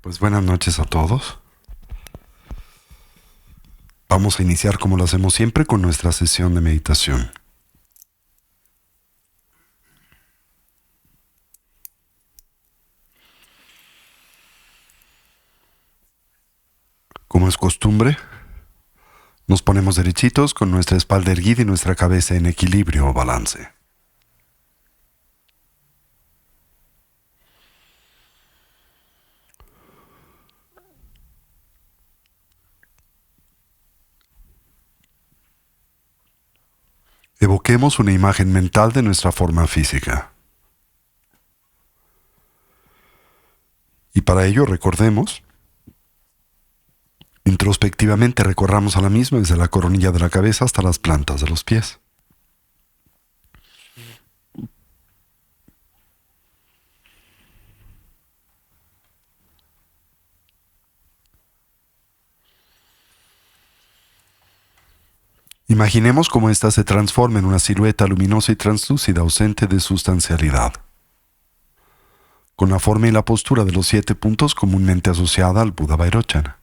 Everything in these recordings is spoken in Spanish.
Pues buenas noches a todos. Vamos a iniciar como lo hacemos siempre con nuestra sesión de meditación. Como es costumbre, nos ponemos derechitos con nuestra espalda erguida y nuestra cabeza en equilibrio o balance. Evoquemos una imagen mental de nuestra forma física. Y para ello recordemos, introspectivamente recorramos a la misma desde la coronilla de la cabeza hasta las plantas de los pies. Imaginemos cómo ésta se transforma en una silueta luminosa y translúcida ausente de sustancialidad, con la forma y la postura de los 7 puntos comúnmente asociada al Buda Vairochana.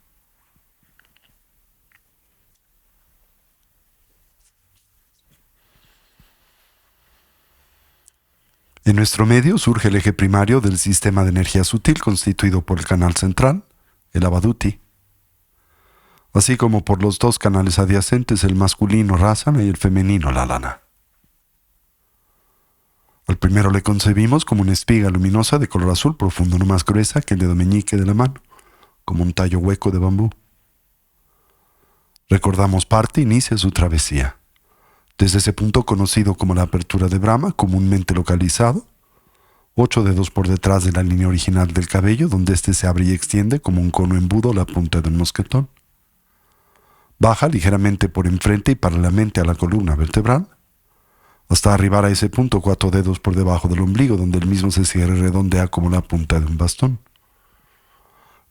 En nuestro medio surge el eje primario del sistema de energía sutil constituido por el canal central, el Avaduti, así como por los 2 canales adyacentes, el masculino Rasana y el femenino Lalana. Al primero le concebimos como una espiga luminosa de color azul profundo, no más gruesa que el dedo meñique de la mano, como un tallo hueco de bambú. Recordamos parte e inicia su travesía. Desde ese punto conocido como la apertura de Brahma, comúnmente localizado, 8 dedos por detrás de la línea original del cabello, donde éste se abre y extiende como un cono embudo a la punta de un mosquetón. Baja ligeramente por enfrente y paralelamente a la columna vertebral, hasta arribar a ese punto 4 dedos por debajo del ombligo, donde el mismo se cierra y redondea como la punta de un bastón.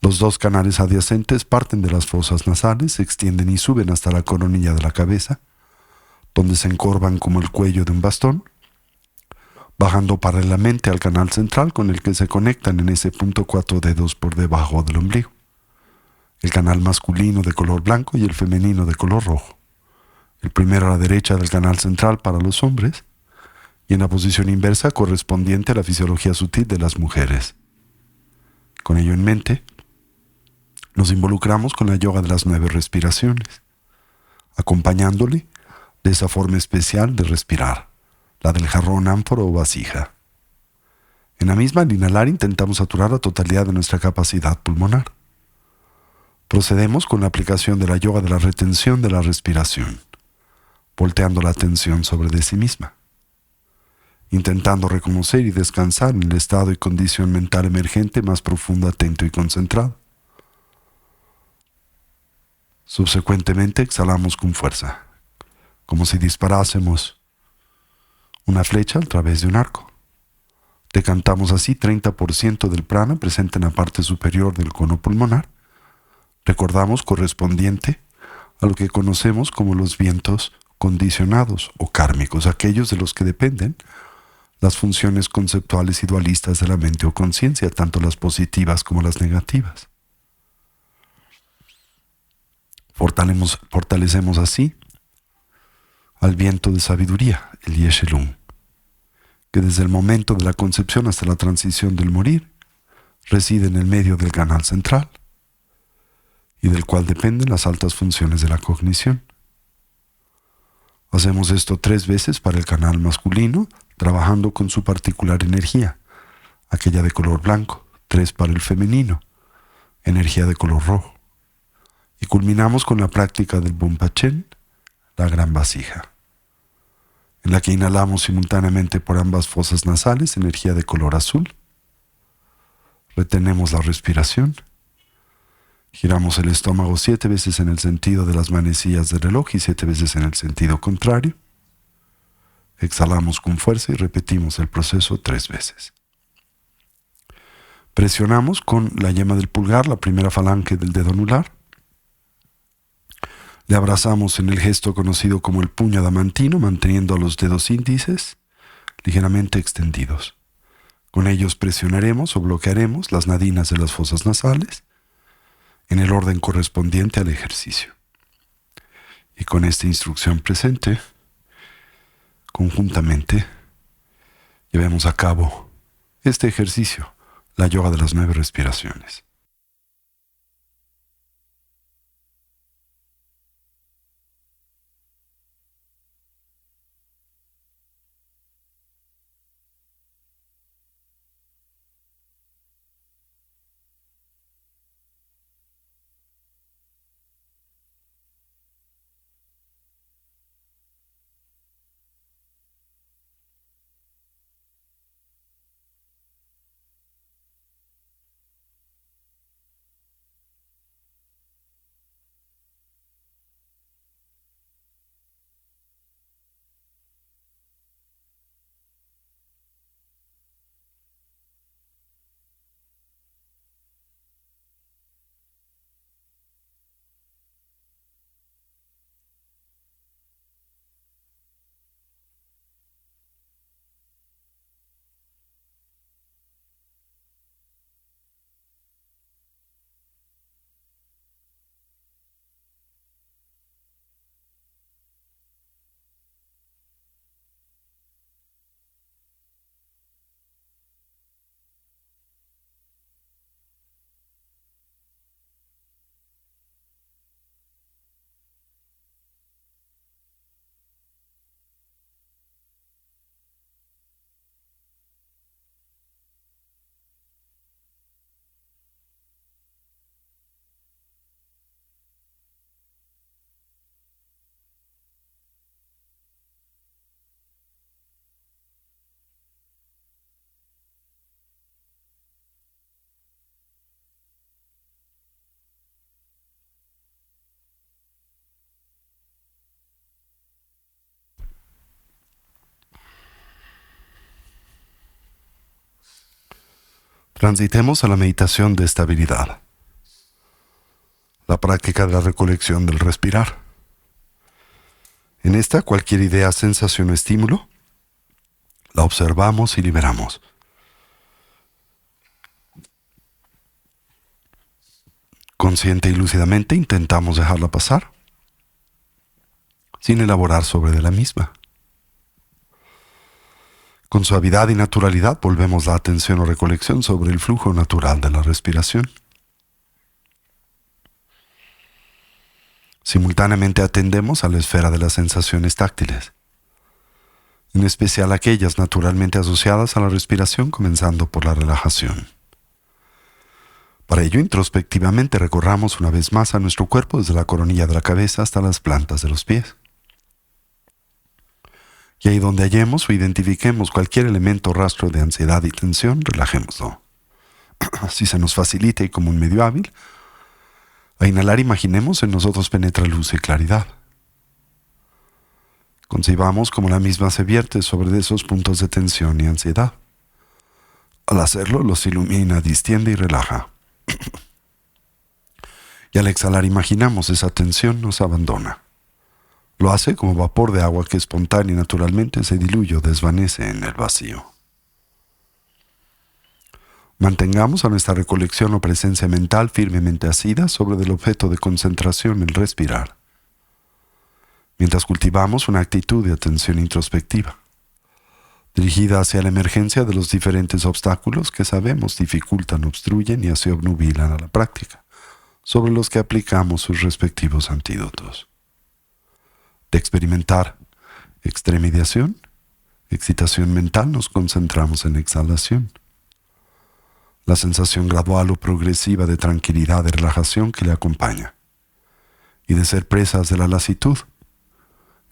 Los 2 canales adyacentes parten de las fosas nasales, se extienden y suben hasta la coronilla de la cabeza, donde se encorvan como el cuello de un bastón, bajando paralelamente al canal central con el que se conectan en ese punto 4 dedos por debajo del ombligo. El canal masculino de color blanco y el femenino de color rojo. El primero a la derecha del canal central para los hombres y en la posición inversa correspondiente a la fisiología sutil de las mujeres. Con ello en mente, nos involucramos con la yoga de las 9 respiraciones, acompañándole de esa forma especial de respirar, la del jarrón, ánfora o vasija. En la misma, al inhalar intentamos saturar la totalidad de nuestra capacidad pulmonar. Procedemos con la aplicación de la yoga de la retención de la respiración, volteando la atención sobre de sí misma, intentando reconocer y descansar en el estado y condición mental emergente más profundo, atento y concentrado. Subsecuentemente exhalamos con fuerza, como si disparásemos una flecha a través de un arco. Decantamos así 30% del prana presente en la parte superior del cono pulmonar. Recordamos correspondiente a lo que conocemos como los vientos condicionados o kármicos, aquellos de los que dependen las funciones conceptuales y dualistas de la mente o conciencia, tanto las positivas como las negativas. Fortalecemos así al viento de sabiduría, el Yeshe-lung, que desde el momento de la concepción hasta la transición del morir reside en el medio del canal central y del cual dependen las altas funciones de la cognición. Hacemos esto 3 veces para el canal masculino, trabajando con su particular energía, aquella de color blanco, 3 para el femenino, energía de color rojo. Y culminamos con la práctica del Bumpachen, la gran vasija, en la que inhalamos simultáneamente por ambas fosas nasales, energía de color azul. Retenemos la respiración. Giramos el estómago 7 veces en el sentido de las manecillas del reloj y 7 veces en el sentido contrario. Exhalamos con fuerza y repetimos el proceso 3 veces. Presionamos con la yema del pulgar la primera falange del dedo anular. Le abrazamos en el gesto conocido como el puño adamantino, manteniendo los dedos índices ligeramente extendidos, Con ellos presionaremos o bloquearemos las nadinas de las fosas nasales en el orden correspondiente al ejercicio. Y con esta instrucción presente, conjuntamente, llevemos a cabo este ejercicio, la yoga de las 9 respiraciones. Transitemos a la meditación de estabilidad, la práctica de la recolección del respirar. En esta, cualquier idea, sensación o estímulo, la observamos y liberamos. Consciente y lúcidamente intentamos dejarla pasar, sin elaborar sobre de la misma. Con suavidad y naturalidad volvemos la atención o recolección sobre el flujo natural de la respiración. Simultáneamente atendemos a la esfera de las sensaciones táctiles, en especial aquellas naturalmente asociadas a la respiración, comenzando por la relajación. Para ello, introspectivamente recorramos una vez más a nuestro cuerpo desde la coronilla de la cabeza hasta las plantas de los pies. Y ahí donde hallemos o identifiquemos cualquier elemento o rastro de ansiedad y tensión, relajémoslo. Si se nos facilita y como un medio hábil, a inhalar imaginemos en nosotros penetra luz y claridad. Concibamos como la misma se vierte sobre esos puntos de tensión y ansiedad. Al hacerlo, los ilumina, distiende y relaja. Y al exhalar imaginamos esa tensión nos abandona. Lo hace como vapor de agua que espontánea y naturalmente se diluye o desvanece en el vacío. Mantengamos a nuestra recolección o presencia mental firmemente asida sobre el objeto de concentración, el respirar, mientras cultivamos una actitud de atención introspectiva, dirigida hacia la emergencia de los diferentes obstáculos que sabemos dificultan, obstruyen y así obnubilan a la práctica, sobre los que aplicamos sus respectivos antídotos. De experimentar extremidad, excitación mental, nos concentramos en exhalación. La sensación gradual o progresiva de tranquilidad y relajación que le acompaña. Y de ser presas de la lasitud,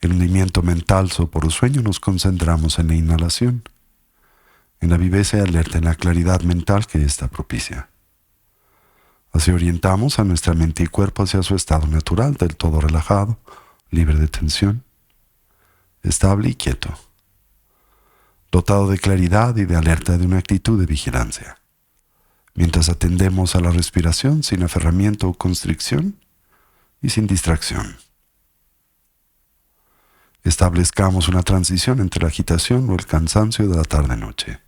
el hundimiento mental por sueño, nos concentramos en la inhalación, en la viveza y alerta, en la claridad mental que ésta propicia. Así orientamos a nuestra mente y cuerpo hacia su estado natural, del todo relajado, libre de tensión, estable y quieto, dotado de claridad y de alerta, de una actitud de vigilancia, mientras atendemos a la respiración sin aferramiento o constricción y sin distracción. Establezcamos una transición entre la agitación o el cansancio de la tarde-noche,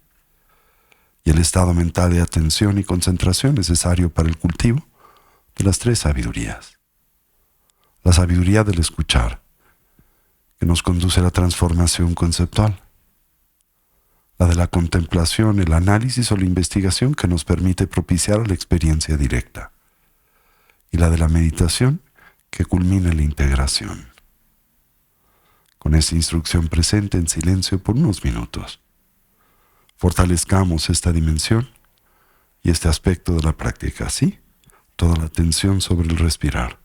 y el estado mental de atención y concentración necesario para el cultivo de las tres sabidurías. La sabiduría del escuchar, que nos conduce a la transformación conceptual. La de la contemplación, el análisis o la investigación que nos permite propiciar la experiencia directa. Y la de la meditación que culmina en la integración. Con esta instrucción presente en silencio por unos minutos, fortalezcamos esta dimensión y este aspecto de la práctica, ¿sí? Toda la atención sobre el respirar.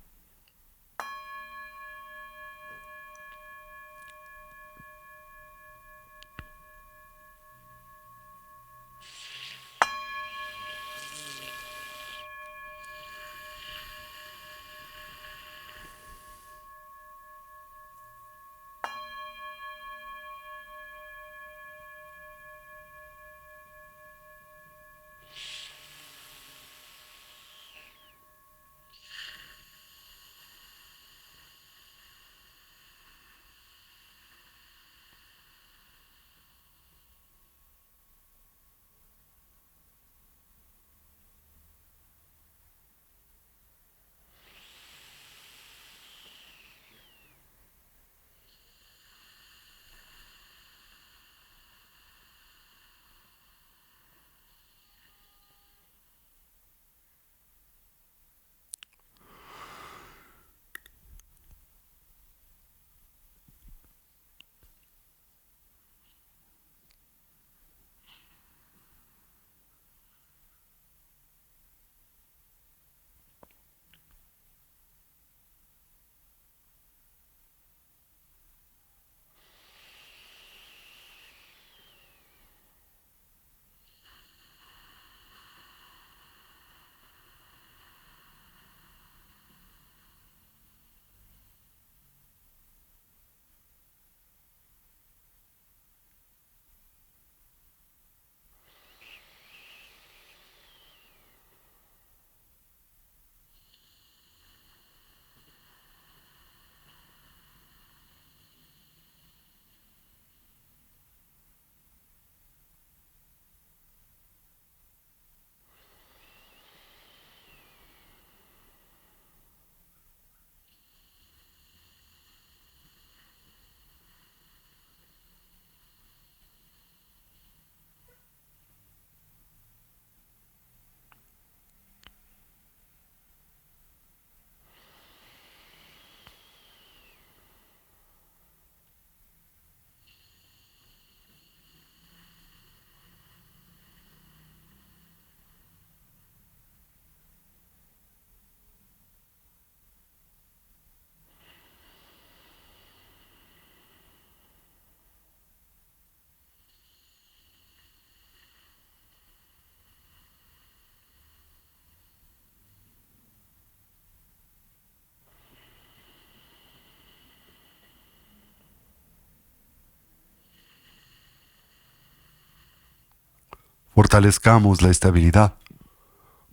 Fortalezcamos la estabilidad,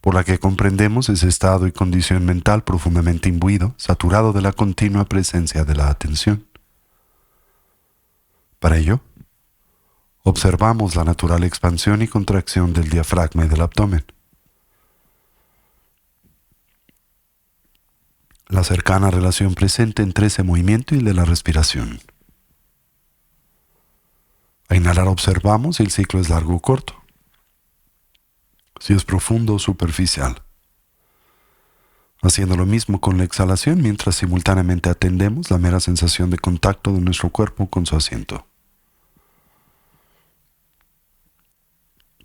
por la que comprendemos ese estado y condición mental profundamente imbuido, saturado de la continua presencia de la atención. Para ello, observamos la natural expansión y contracción del diafragma y del abdomen, la cercana relación presente entre ese movimiento y el de la respiración. A inhalar observamos si el ciclo es largo o corto, si es profundo o superficial. Haciendo lo mismo con la exhalación mientras simultáneamente atendemos la mera sensación de contacto de nuestro cuerpo con su asiento.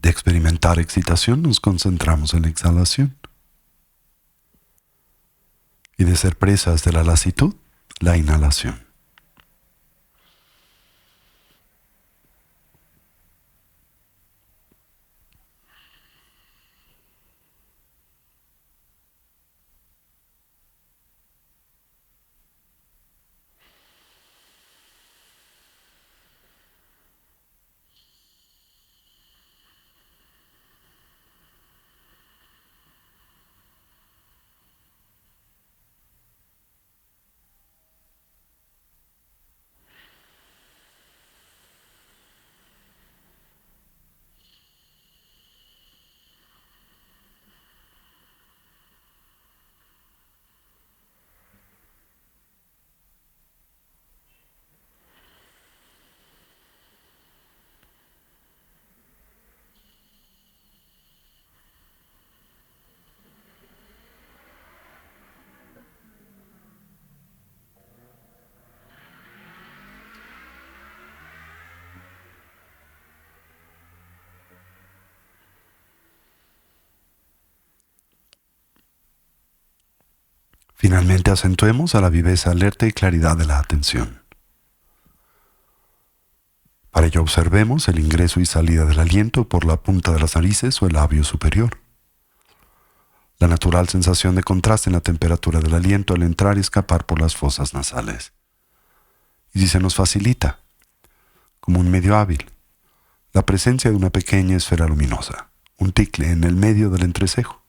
De experimentar excitación nos concentramos en la exhalación. Y de ser presas de la lasitud, la inhalación. Finalmente acentuemos a la viveza alerta y claridad de la atención. Para ello observemos el ingreso y salida del aliento por la punta de las narices o el labio superior. La natural sensación de contraste en la temperatura del aliento al entrar y escapar por las fosas nasales. Y si se nos facilita, como un medio hábil, la presencia de una pequeña esfera luminosa, un ticle en el medio del entrecejo,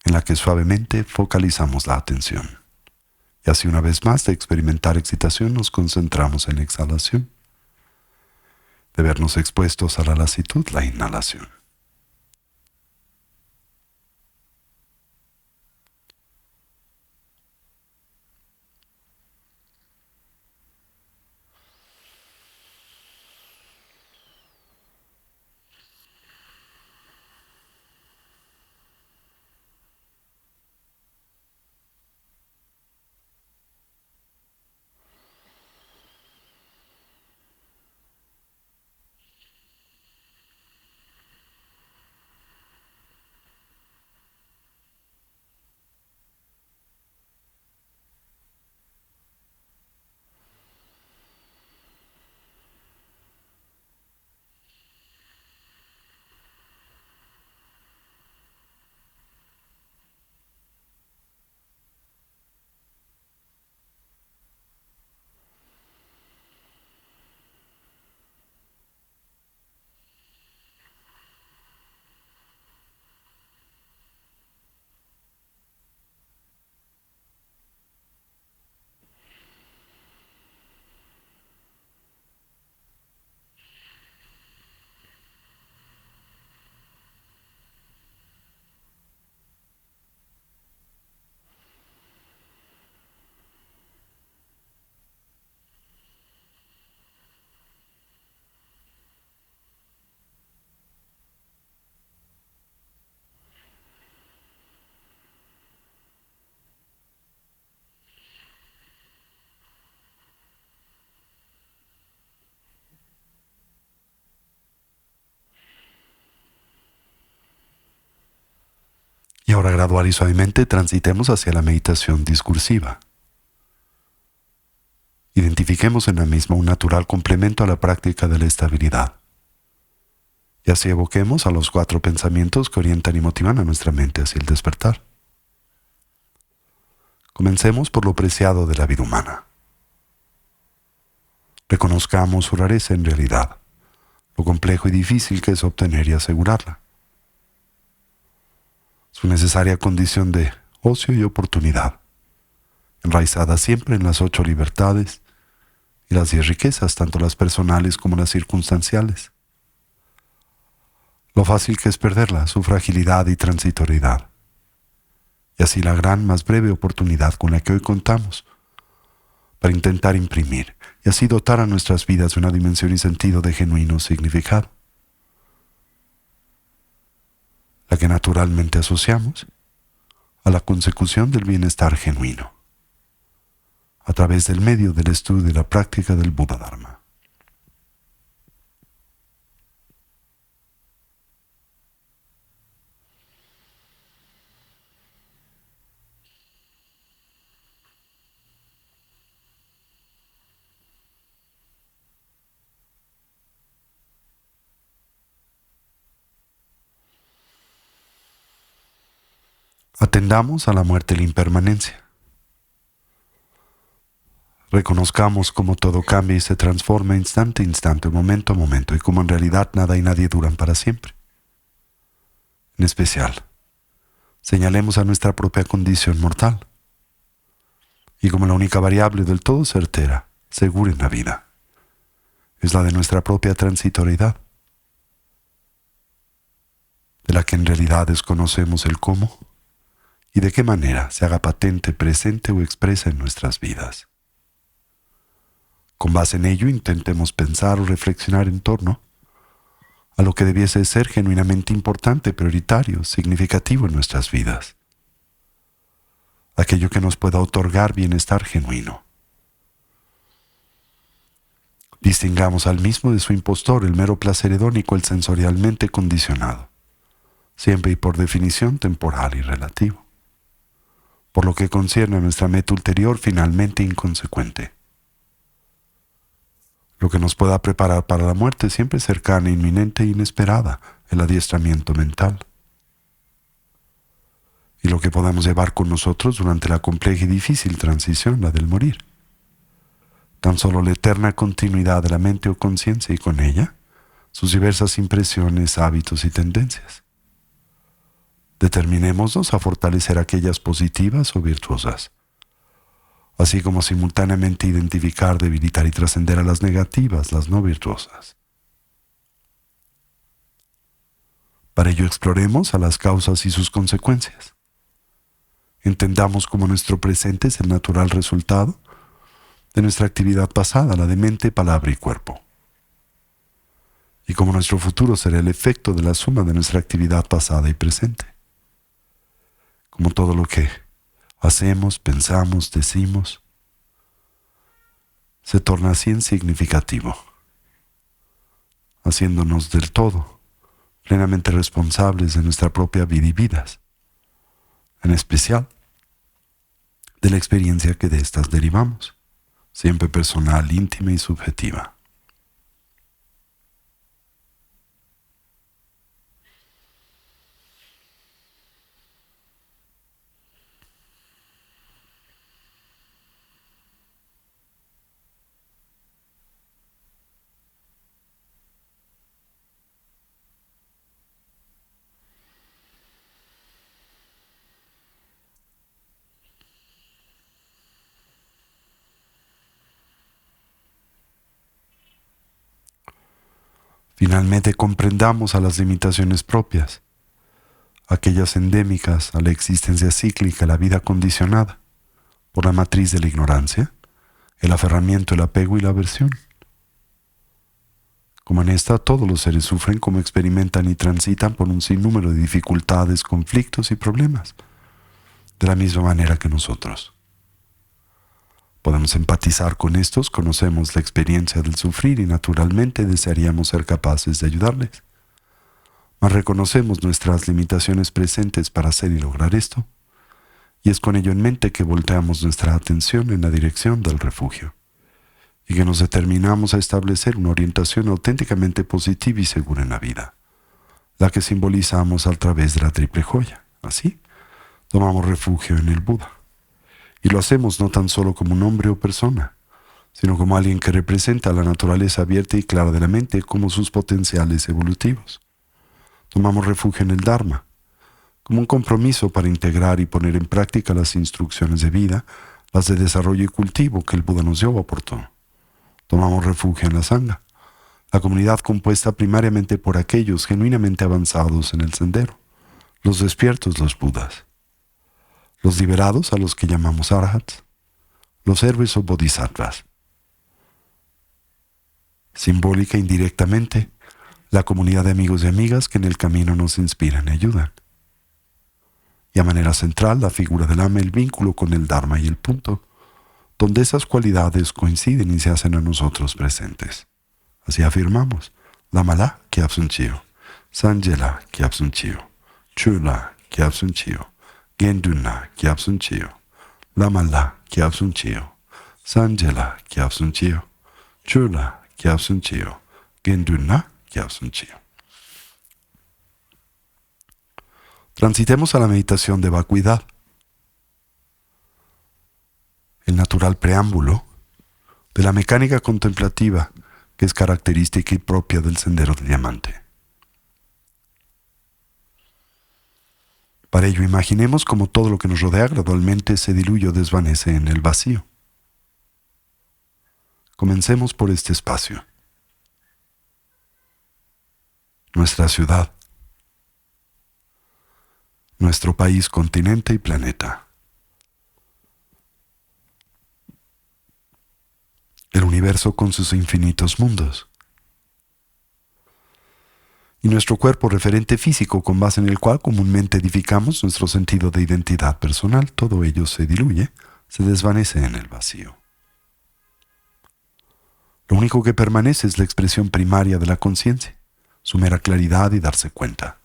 en la que suavemente focalizamos la atención. Y así una vez más de experimentar excitación nos concentramos en la exhalación, de vernos expuestos a la lasitud, la inhalación. Y ahora gradual y suavemente transitemos hacia la meditación discursiva. Identifiquemos en la misma un natural complemento a la práctica de la estabilidad. Y así evoquemos a los 4 pensamientos que orientan y motivan a nuestra mente hacia el despertar. Comencemos por lo preciado de la vida humana. Reconozcamos su rareza en realidad, lo complejo y difícil que es obtener y asegurarla. Su necesaria condición de ocio y oportunidad, enraizada siempre en las 8 libertades y las 10 riquezas, tanto las personales como las circunstanciales. Lo fácil que es perderla, su fragilidad y transitoriedad. Y así la gran, más breve oportunidad con la que hoy contamos para intentar imprimir y así dotar a nuestras vidas de una dimensión y sentido de genuino significado, la que naturalmente asociamos a la consecución del bienestar genuino, a través del medio del estudio y la práctica del Buddha Dharma. Atendamos a la muerte y la impermanencia. Reconozcamos cómo todo cambia y se transforma instante a instante, momento a momento, y cómo en realidad nada y nadie duran para siempre. En especial, señalemos a nuestra propia condición mortal, y como la única variable del todo certera, segura en la vida, es la de nuestra propia transitoriedad, de la que en realidad desconocemos el cómo y de qué manera se haga patente, presente o expresa en nuestras vidas. Con base en ello, intentemos pensar o reflexionar en torno a lo que debiese ser genuinamente importante, prioritario, significativo en nuestras vidas. Aquello que nos pueda otorgar bienestar genuino. Distingamos al mismo de su impostor, el mero placer hedónico, el sensorialmente condicionado, siempre y por definición temporal y relativo. por lo que concierne a nuestra meta ulterior finalmente inconsecuente. Lo que nos pueda preparar para la muerte siempre cercana, inminente e inesperada, el adiestramiento mental. Y lo que podamos llevar con nosotros durante la compleja y difícil transición, la del morir. Tan solo la eterna continuidad de la mente o conciencia y con ella, sus diversas impresiones, hábitos y tendencias. Determinémonos a fortalecer aquellas positivas o virtuosas, así como simultáneamente identificar, debilitar y trascender a las negativas, las no virtuosas. Para ello exploremos a las causas y sus consecuencias. Entendamos como nuestro presente es el natural resultado de nuestra actividad pasada, la de mente, palabra y cuerpo. Y como nuestro futuro será el efecto de la suma de nuestra actividad pasada y presente. Como todo lo que hacemos, pensamos, decimos, se torna así insignificativo, haciéndonos del todo plenamente responsables de nuestra propia vida y vidas, en especial de la experiencia que de estas derivamos, siempre personal, íntima y subjetiva. Finalmente comprendamos a las limitaciones propias, aquellas endémicas a la existencia cíclica, a la vida condicionada por la matriz de la ignorancia, el aferramiento, el apego y la aversión. Como en esta, todos los seres sufren como experimentan y transitan por un sinnúmero de dificultades, conflictos y problemas, de la misma manera que nosotros. Podemos empatizar con estos, conocemos la experiencia del sufrir y naturalmente desearíamos ser capaces de ayudarles. Mas reconocemos nuestras limitaciones presentes para hacer y lograr esto, y es con ello en mente que volteamos nuestra atención en la dirección del refugio, y que nos determinamos a establecer una orientación auténticamente positiva y segura en la vida, la que simbolizamos a través de la triple joya. Así, tomamos refugio en el Buda. Y lo hacemos no tan solo como un hombre o persona, sino como alguien que representa la naturaleza abierta y clara de la mente como sus potenciales evolutivos. Tomamos refugio en el Dharma, como un compromiso para integrar y poner en práctica las instrucciones de vida, las de desarrollo y cultivo que el Buda nos dio o aportó. Tomamos refugio en la Sangha, la comunidad compuesta primariamente por aquellos genuinamente avanzados en el sendero, los despiertos, los Budas, los liberados a los que llamamos arhats, los héroes o bodhisattvas. Simbólica e indirectamente, la comunidad de amigos y amigas que en el camino nos inspiran y ayudan. Y a manera central, la figura del Ama, el vínculo con el Dharma y el punto, donde esas cualidades coinciden y se hacen a nosotros presentes. Así afirmamos, Lamala Kyabsun Chio, Sanjela Kyabsun Chio, Chula Kyabsun Chio, Genduna Kyabsun Chio, Lamala Kyabsun Chio, Sanjela Kyabsun Chio, Chula Kyabsun Chio, Genduna Kyabsun Chio. Transitemos a la meditación de vacuidad, el natural preámbulo de la mecánica contemplativa que es característica y propia del sendero del diamante. Para ello imaginemos cómo todo lo que nos rodea gradualmente se diluye o desvanece en el vacío. Comencemos por este espacio. Nuestra ciudad, nuestro país, continente y planeta. El universo con sus infinitos mundos. Y nuestro cuerpo referente físico con base en el cual comúnmente edificamos nuestro sentido de identidad personal. Todo ello se diluye, se desvanece en el vacío. Lo único que permanece es la expresión primaria de la conciencia, su mera claridad y darse cuenta.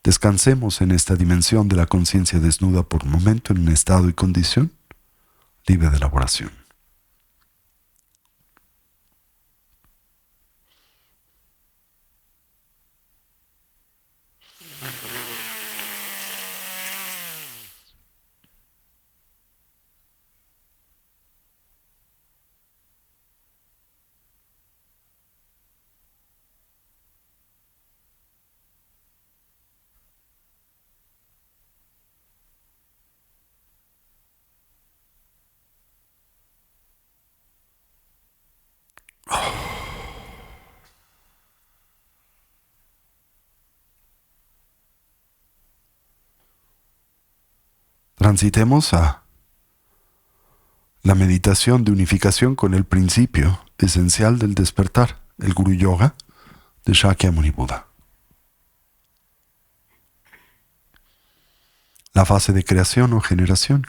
Descansemos en esta dimensión de la conciencia desnuda por un momento en un estado y condición libre de elaboración. Transitemos a la meditación de unificación con el principio esencial del despertar, el Guru Yoga de Shakyamuni Buda. La fase de creación o generación.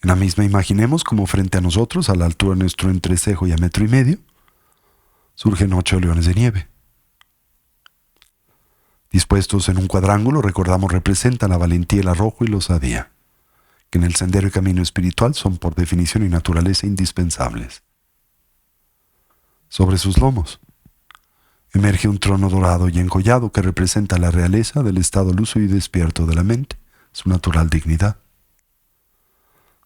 En la misma imaginemos como frente a nosotros, a la altura de nuestro entrecejo y a 1,5 metros, surgen 8 leones de nieve. Dispuestos en un cuadrángulo, recordamos, representan la valentía, el arrojo y la osadía, que en el sendero y camino espiritual son por definición y naturaleza indispensables. Sobre sus lomos emerge un trono dorado y encollado que representa la realeza del estado lúcido y despierto de la mente, su natural dignidad.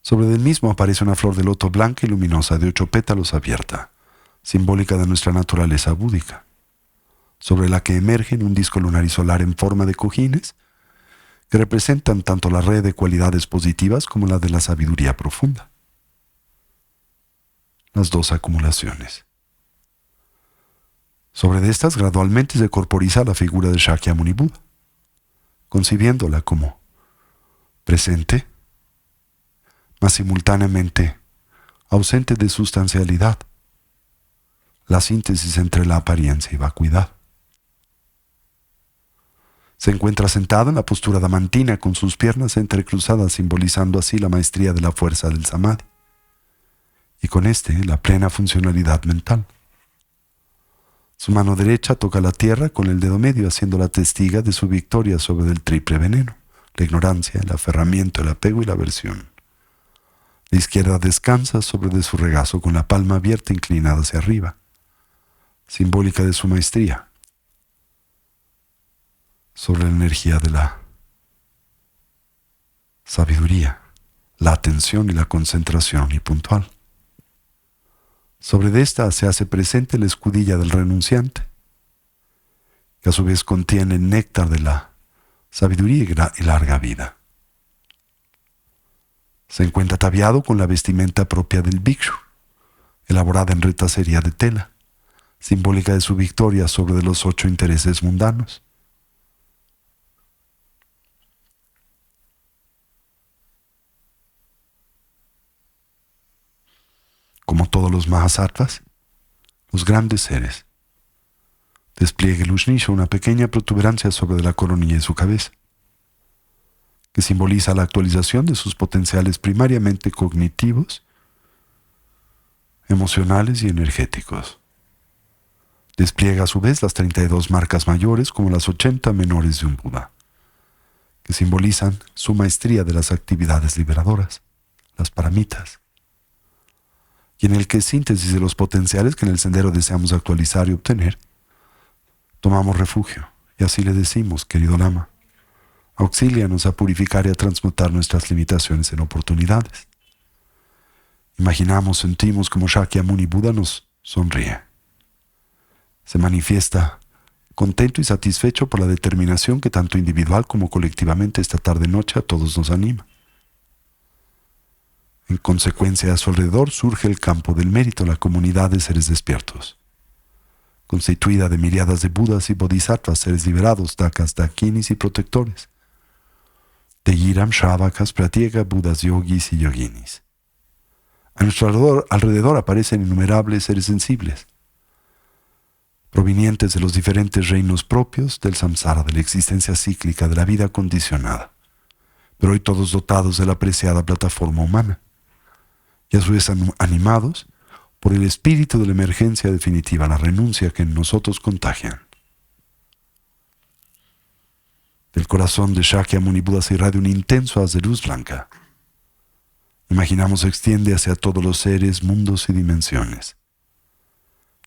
Sobre el mismo aparece una flor de loto blanca y luminosa de 8 pétalos abierta, simbólica de nuestra naturaleza búdica, sobre la que emergen un disco lunar y solar en forma de cojines que representan tanto la red de cualidades positivas como la de la sabiduría profunda. Las dos acumulaciones. Sobre estas gradualmente se corporiza la figura de Shakyamuni Buda, concibiéndola como presente, mas simultáneamente ausente de sustancialidad, la síntesis entre la apariencia y vacuidad. Se encuentra sentado en la postura damantina con sus piernas entrecruzadas, simbolizando así la maestría de la fuerza del samadhi, y con la plena funcionalidad mental. Su mano derecha toca la tierra con el dedo medio, haciéndola testiga de su victoria sobre el triple veneno, la ignorancia, el aferramiento, el apego y la aversión. La izquierda descansa sobre de su regazo con la palma abierta inclinada hacia arriba, simbólica de su maestría, sobre la energía de la sabiduría, la atención y la concentración y puntual. Sobre esta se hace presente la escudilla del renunciante, que a su vez contiene el néctar de la sabiduría y larga vida. Se encuentra ataviado con la vestimenta propia del bhikshu, elaborada en retacería de tela, simbólica de su victoria sobre de los 8 intereses mundanos. Como todos los Mahasattvas, los grandes seres, despliega el Ushnisha una pequeña protuberancia sobre la coronilla de su cabeza, que simboliza la actualización de sus potenciales primariamente cognitivos, emocionales y energéticos. Despliega a su vez las 32 marcas mayores como las 80 menores de un Buda, que simbolizan su maestría de las actividades liberadoras, las paramitas, y en el que síntesis de los potenciales que en el sendero deseamos actualizar y obtener, tomamos refugio, y así le decimos, querido Lama, auxílianos a purificar y a transmutar nuestras limitaciones en oportunidades. Imaginamos, sentimos como Shakyamuni Buda nos sonríe. Se manifiesta contento y satisfecho por la determinación que tanto individual como colectivamente esta tarde-noche a todos nos anima. En consecuencia, a su alrededor surge el campo del mérito, la comunidad de seres despiertos, constituida de miriadas de Budas y Bodhisattvas, seres liberados, dakas, dakinis y protectores, Teyiram, Shravakas, Pratyeka, Budas, Yogis y Yoginis. A nuestro alrededor aparecen innumerables seres sensibles, provenientes de los diferentes reinos propios del samsara, de la existencia cíclica, de la vida condicionada, pero hoy todos dotados de la apreciada plataforma humana, y a su vez animados por el espíritu de la emergencia definitiva, la renuncia que en nosotros contagian. Del corazón de Shakyamuni Buda se irradia un intenso haz de luz blanca. Imaginamos se extiende hacia todos los seres, mundos y dimensiones.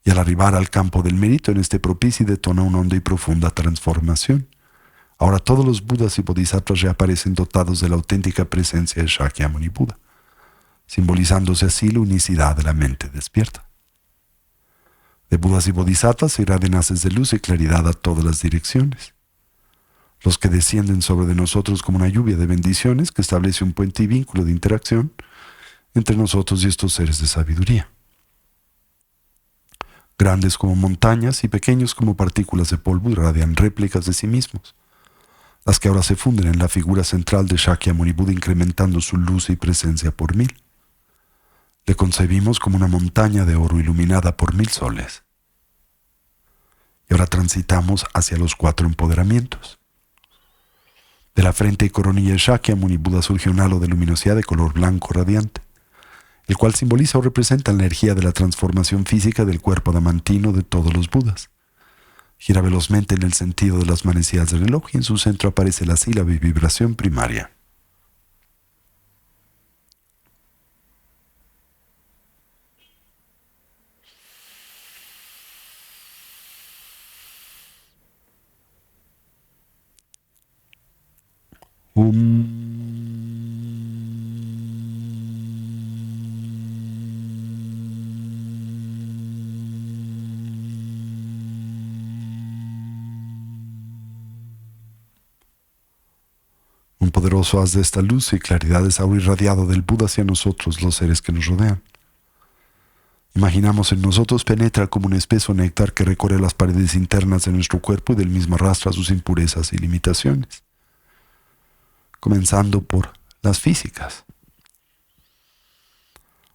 Y al arribar al campo del mérito, en este propicio detona una honda y profunda transformación. Ahora todos los Budas y Bodhisattvas reaparecen dotados de la auténtica presencia de Shakyamuni Buda, simbolizándose así la unicidad de la mente despierta. De Budas y Bodhisattvas se irradian haces de luz y claridad a todas las direcciones, los que descienden sobre de nosotros como una lluvia de bendiciones que establece un puente y vínculo de interacción entre nosotros y estos seres de sabiduría. Grandes como montañas y pequeños como partículas de polvo irradian réplicas de sí mismos, las que ahora se funden en la figura central de Shakyamuni Buda, incrementando su luz y presencia por 1000. Le concebimos como una montaña de oro iluminada por 1000 soles. Y ahora transitamos hacia los 4 empoderamientos. De la frente y coronilla de Shakyamuni Buda surge un halo de luminosidad de color blanco radiante, el cual simboliza o representa la energía de la transformación física del cuerpo adamantino de todos los Budas. Gira velozmente en el sentido de las manecillas del reloj y en su centro aparece la sílaba y vibración primaria. Un poderoso haz de esta luz y claridad es ahora irradiado del Buda hacia nosotros, los seres que nos rodean. Imaginamos en nosotros penetra como un espeso néctar que recorre las paredes internas de nuestro cuerpo y del mismo arrastra sus impurezas y limitaciones, comenzando por las físicas,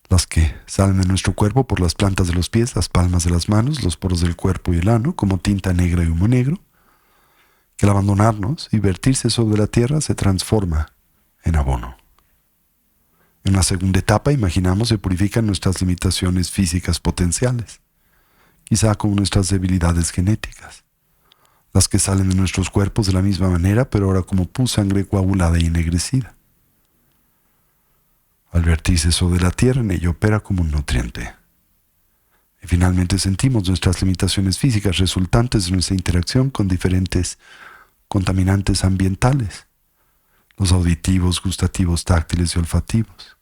las que salen de nuestro cuerpo por las plantas de los pies, las palmas de las manos, los poros del cuerpo y el ano, como tinta negra y humo negro, que al abandonarnos y vertirse sobre la tierra se transforma en abono. En la segunda etapa, imaginamos, se purifican nuestras limitaciones físicas potenciales, quizá con nuestras debilidades genéticas, las que salen de nuestros cuerpos de la misma manera, pero ahora como pus, sangre coagulada y ennegrecida. Al vertirse sobre la tierra, en ella opera como un nutriente. Y finalmente sentimos nuestras limitaciones físicas resultantes de nuestra interacción con diferentes contaminantes ambientales, los auditivos, gustativos, táctiles y olfativos.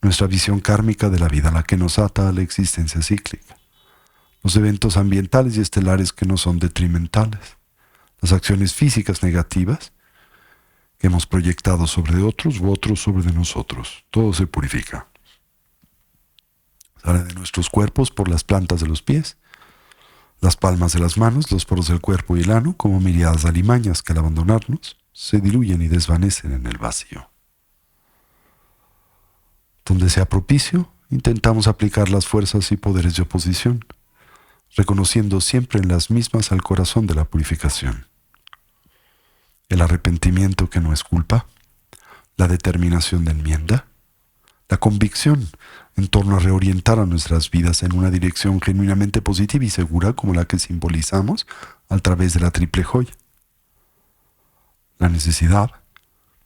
Nuestra visión kármica de la vida, la que nos ata a la existencia cíclica. Los eventos ambientales y estelares que nos son detrimentales. Las acciones físicas negativas que hemos proyectado sobre otros u otros sobre de nosotros. Todo se purifica. Sale de nuestros cuerpos por las plantas de los pies, las palmas de las manos, los poros del cuerpo y el ano, como miriadas de alimañas que al abandonarnos se diluyen y desvanecen en el vacío. Donde sea propicio, intentamos aplicar las fuerzas y poderes de oposición, reconociendo siempre en las mismas al corazón de la purificación. El arrepentimiento que no es culpa, la determinación de enmienda, la convicción en torno a reorientar a nuestras vidas en una dirección genuinamente positiva y segura como la que simbolizamos a través de la triple joya. La necesidad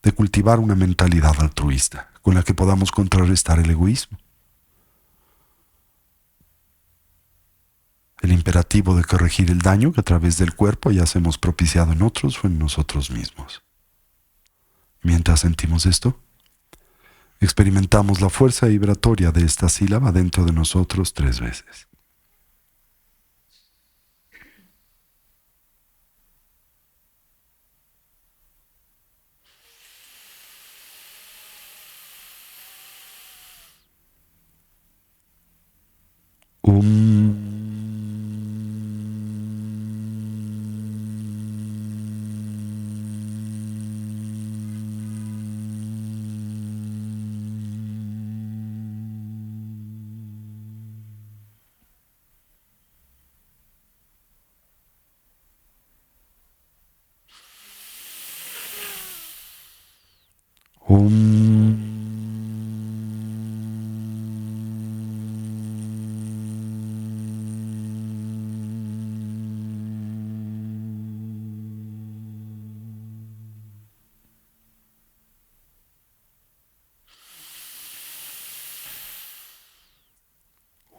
de cultivar una mentalidad altruista con la que podamos contrarrestar el egoísmo. El imperativo de corregir el daño que a través del cuerpo ya hemos propiciado en otros o en nosotros mismos. Mientras sentimos esto, experimentamos la fuerza vibratoria de esta sílaba dentro de nosotros 3 veces.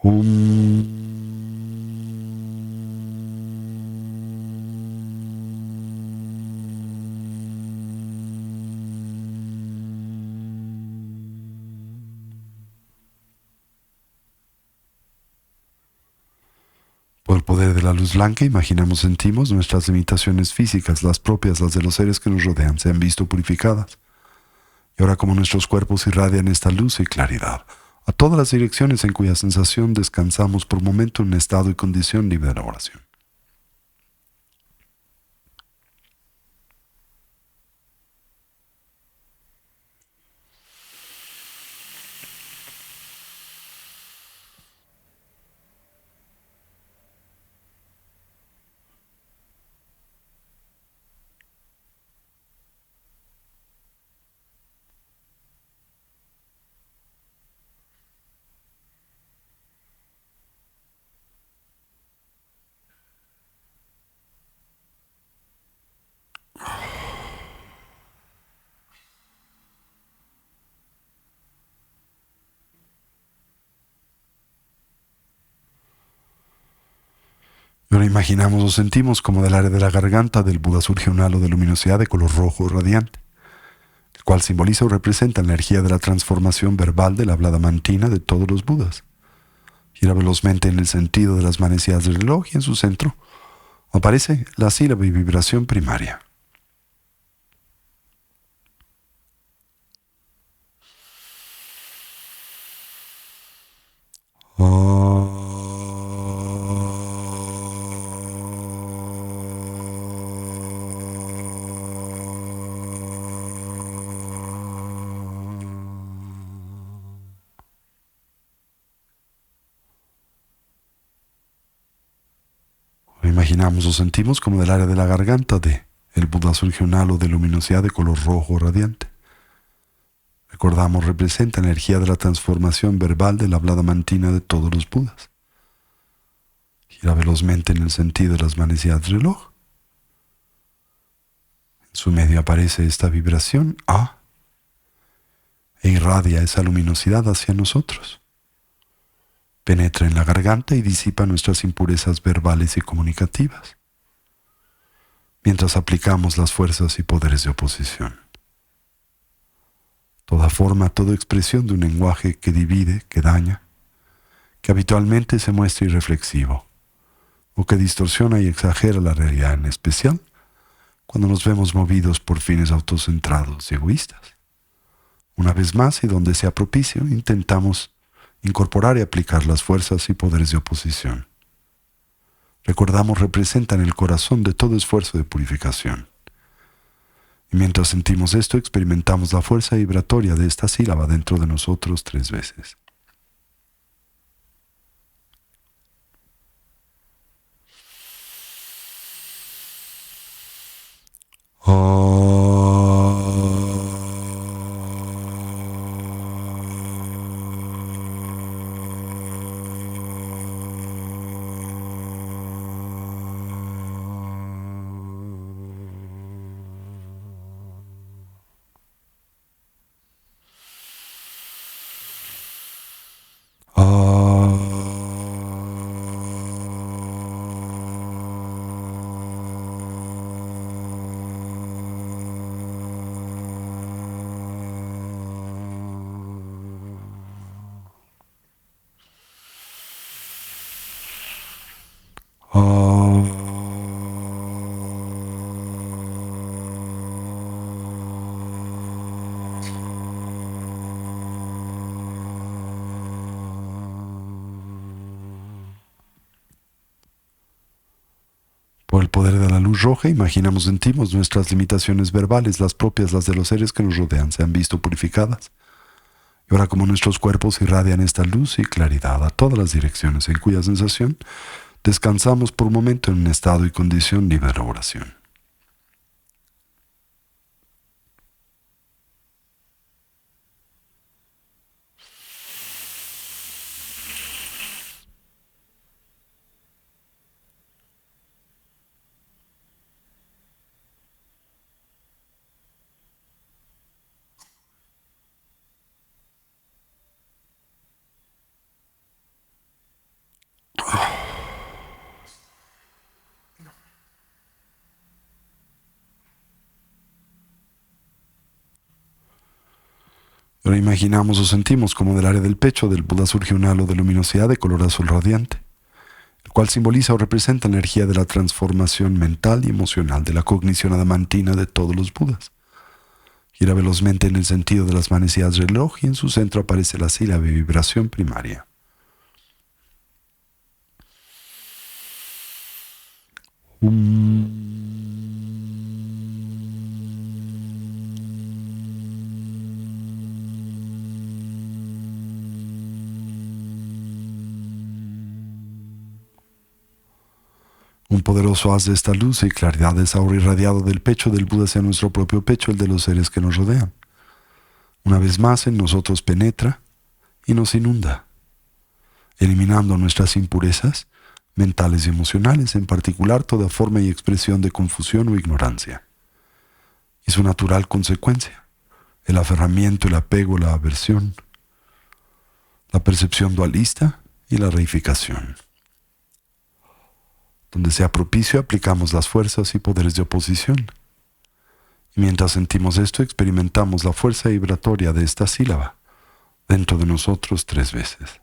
Um. Por el poder de la luz blanca, imaginamos, sentimos nuestras limitaciones físicas, las propias, las de los seres que nos rodean, se han visto purificadas. Y ahora como nuestros cuerpos irradian esta luz y claridad, a todas las direcciones en cuya sensación descansamos por momento en un estado y condición libre de elaboración. Y ahora imaginamos o sentimos como del área de la garganta del Buda surge un halo de luminosidad de color rojo radiante, el cual simboliza o representa la energía de la transformación verbal de la hablada mantina de todos los Budas. Gira velozmente en el sentido de las manecillas del reloj y en su centro aparece la sílaba y vibración primaria. Imaginamos o sentimos como del área de la garganta de el Buda surge un halo de luminosidad de color rojo radiante. Recordamos, representa la energía de la transformación verbal de la hablada mantina de todos los Budas. Gira velozmente en el sentido de las manecillas del reloj. En su medio aparece esta vibración A e irradia esa luminosidad hacia nosotros. Penetra en la garganta y disipa nuestras impurezas verbales y comunicativas, mientras aplicamos las fuerzas y poderes de oposición. Toda forma, toda expresión de un lenguaje que divide, que daña, que habitualmente se muestra irreflexivo, o que distorsiona y exagera la realidad, en especial cuando nos vemos movidos por fines autocentrados y egoístas. Una vez más, y donde sea propicio, intentamos incorporar y aplicar las fuerzas y poderes de oposición. Recordamos, representan el corazón de todo esfuerzo de purificación. Y mientras sentimos esto, experimentamos la fuerza vibratoria de esta sílaba dentro de nosotros 3 veces. Por el poder de la luz roja, imaginamos, sentimos nuestras limitaciones verbales, las propias, las de los seres que nos rodean, se han visto purificadas. Y ahora como nuestros cuerpos irradian esta luz y claridad a todas las direcciones en cuya sensación descansamos por un momento en un estado y condición libre de elaboración. Ahora imaginamos o sentimos como del área del pecho del Buda surge un halo de luminosidad de color azul radiante, el cual simboliza o representa la energía de la transformación mental y emocional de la cognición adamantina de todos los Budas. Gira velozmente en el sentido de las manecillas del reloj y en su centro aparece la sílaba de vibración primaria. Un poderoso haz de esta luz y claridad es ahora irradiado del pecho del Buda hacia nuestro propio pecho, el de los seres que nos rodean. Una vez más en nosotros penetra y nos inunda, eliminando nuestras impurezas mentales y emocionales, en particular toda forma y expresión de confusión o ignorancia. Y su natural consecuencia, el aferramiento, el apego, la aversión, la percepción dualista y la reificación. Donde sea propicio, aplicamos las fuerzas y poderes de oposición. Y mientras sentimos esto, experimentamos la fuerza vibratoria de esta sílaba dentro de nosotros 3 veces.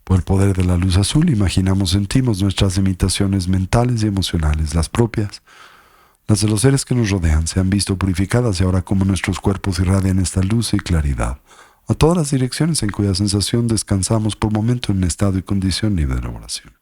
Por el poder de la luz azul, imaginamos, sentimos nuestras limitaciones mentales y emocionales, las propias, las de los seres que nos rodean, se han visto purificadas y ahora como nuestros cuerpos irradian esta luz y claridad a todas las direcciones en cuya sensación descansamos por momento en un estado y condición libre de elaboración.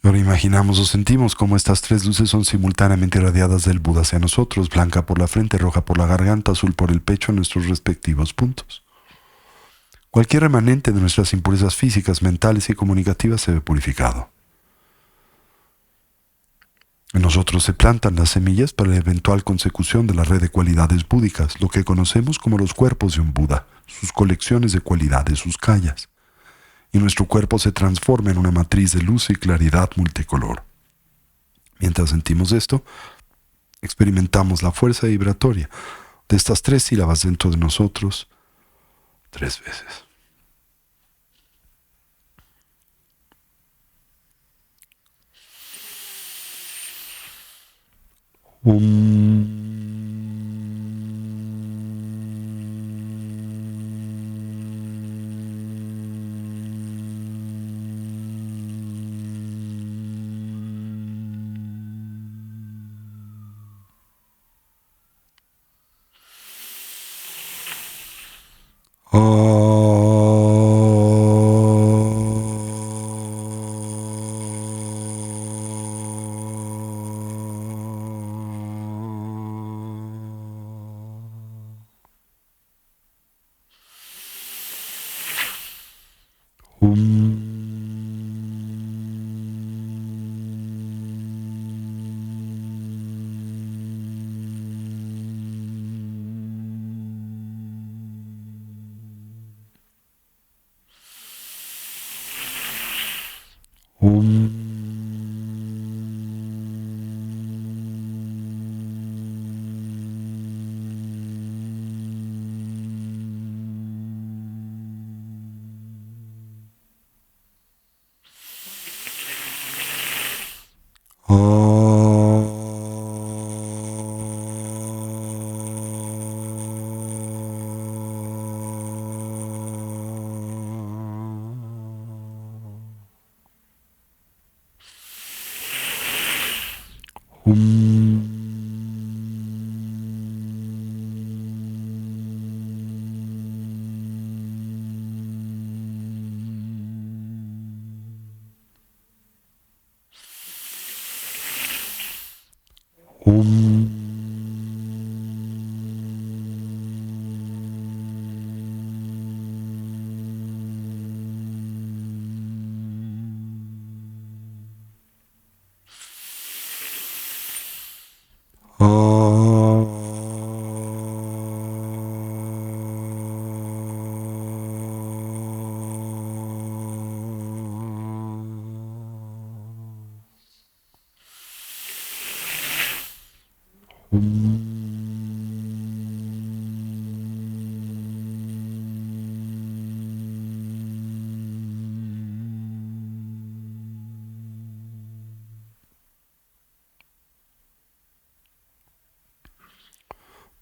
Ahora imaginamos o sentimos como estas 3 luces son simultáneamente irradiadas del Buda hacia nosotros, blanca por la frente, roja por la garganta, azul por el pecho en nuestros respectivos puntos. Cualquier remanente de nuestras impurezas físicas, mentales y comunicativas se ve purificado. En nosotros se plantan las semillas para la eventual consecución de la red de cualidades búdicas, lo que conocemos como los cuerpos de un Buda, sus colecciones de cualidades, sus kayas. Y nuestro cuerpo se transforma en una matriz de luz y claridad multicolor. Mientras sentimos esto, experimentamos la fuerza vibratoria de estas 3 sílabas dentro de nosotros 3 veces. Hum.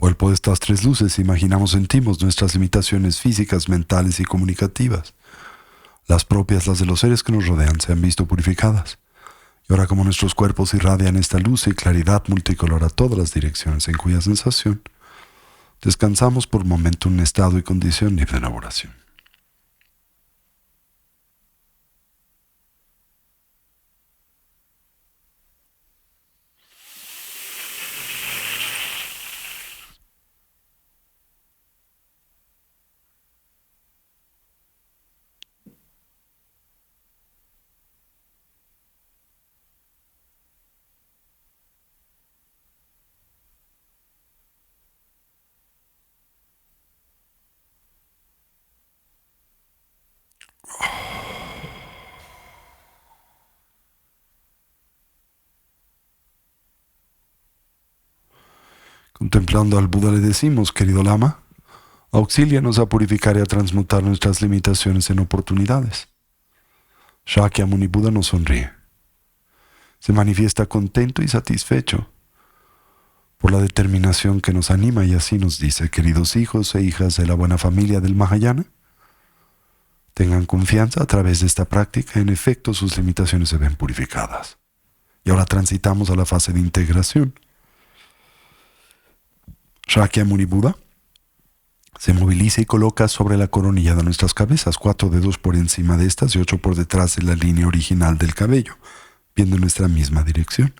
Por de estas tres luces imaginamos, sentimos nuestras limitaciones físicas, mentales y comunicativas. Las propias, las de los seres que nos rodean, se han visto purificadas. Y ahora como nuestros cuerpos irradian esta luz y claridad multicolor a todas las direcciones en cuya sensación, descansamos por un momento en un estado y condición libre de elaboración. Contemplando al Buda le decimos, querido Lama, auxílianos a purificar y a transmutar nuestras limitaciones en oportunidades. Shakyamuni Buda nos sonríe. Se manifiesta contento y satisfecho por la determinación que nos anima y así nos dice, queridos hijos e hijas de la buena familia del Mahayana, tengan confianza a través de esta práctica, en efecto sus limitaciones se ven purificadas. Y ahora transitamos a la fase de integración. Shakyamuni Buda se moviliza y coloca sobre la coronilla de nuestras cabezas 4 dedos por encima de estas y 8 por detrás de la línea original del cabello, viendo en nuestra misma dirección.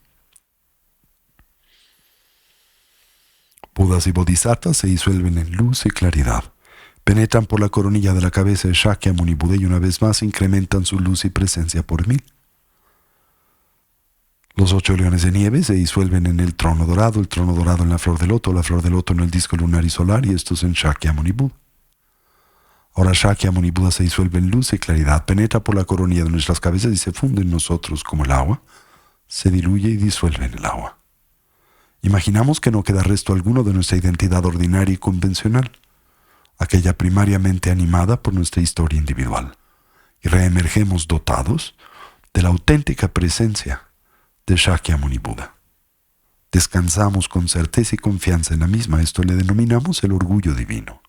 Budas y bodhisattvas se disuelven en luz y claridad. Penetran por la coronilla de la cabeza de Shakyamuni Buda y una vez más incrementan su luz y presencia por 1000. Los 8 leones de nieve se disuelven en el trono dorado en la flor de loto en el disco lunar y solar, y estos en Shakyamuni Buda. Ahora Shakyamuni Buda se disuelve en luz y claridad, penetra por la coronilla de nuestras cabezas y se funde en nosotros como el agua, se diluye y disuelve en el agua. Imaginamos que no queda resto alguno de nuestra identidad ordinaria y convencional, aquella primariamente animada por nuestra historia individual, y reemergemos dotados de la auténtica presencia de Shakyamuni Buda. Descansamos con certeza y confianza en la misma. Esto le denominamos el orgullo divino.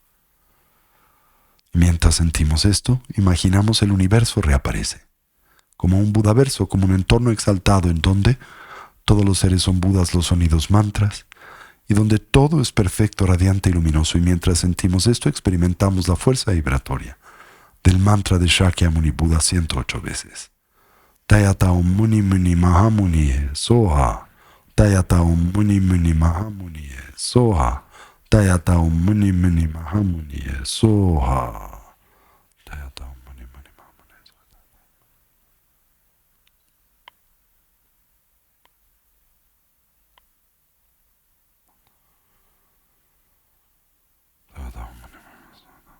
Y mientras sentimos esto, imaginamos el universo reaparece, como un Budaverso, como un entorno exaltado en donde todos los seres son Budas, los sonidos mantras, y donde todo es perfecto, radiante y luminoso. Y mientras sentimos esto, experimentamos la fuerza vibratoria del mantra de Shakyamuni Buda 108 veces. Tayata Om Muni Muni Mahamuni Soha. Tayata Om Muni Muni Mahamuni Soha. Tayata Om Muni Muni Mahamuni Soha. Tayata Om Muni Muni Mahamuni Soha. Tayata Om Muni Muni Soha.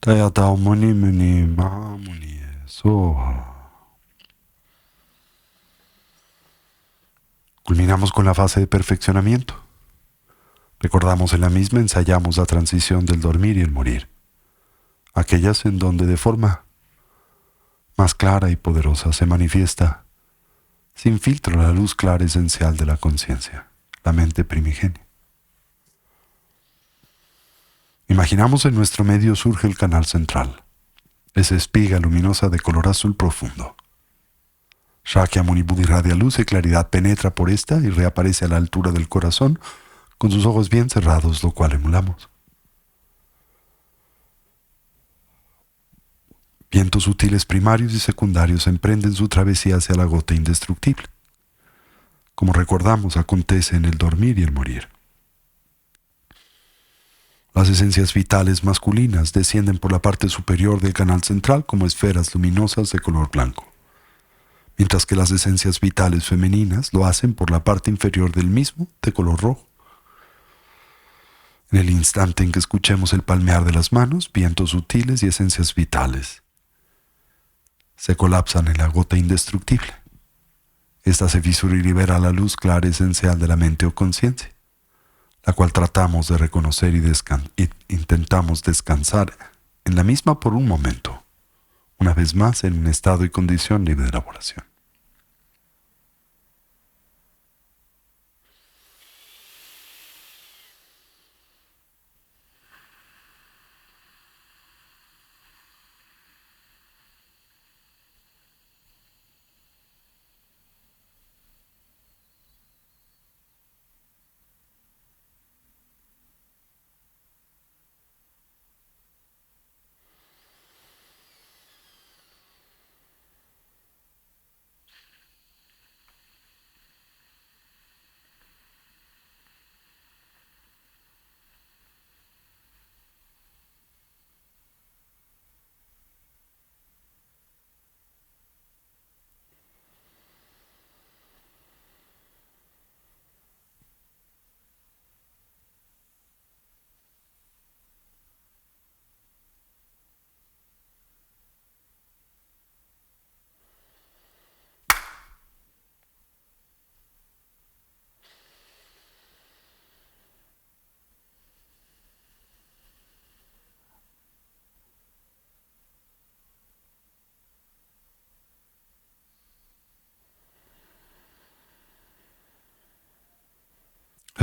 Tayatao Muni Muni Mahamuni Soha. Culminamos con la fase de perfeccionamiento. Recordamos en la misma ensayamos la transición del dormir y el morir, aquellas en donde de forma más clara y poderosa se manifiesta sin filtro la luz clara esencial de la conciencia, la mente primigenia. Imaginamos en nuestro medio surge el canal central, esa espiga luminosa de color azul profundo. Shakyamuni Buddha irradia luz y claridad, penetra por esta y reaparece a la altura del corazón con sus ojos bien cerrados, lo cual emulamos. Vientos sutiles primarios y secundarios emprenden su travesía hacia la gota indestructible. Como recordamos, acontece en el dormir y el morir. Las esencias vitales masculinas descienden por la parte superior del canal central como esferas luminosas de color blanco, mientras que las esencias vitales femeninas lo hacen por la parte inferior del mismo de color rojo. En el instante en que escuchemos el palmear de las manos, vientos sutiles y esencias vitales se colapsan en la gota indestructible. Esta se fisura y libera la luz clara esencial de la mente o conciencia, la cual tratamos de reconocer y intentamos descansar en la misma por un momento, una vez más en un estado y condición libre de elaboración.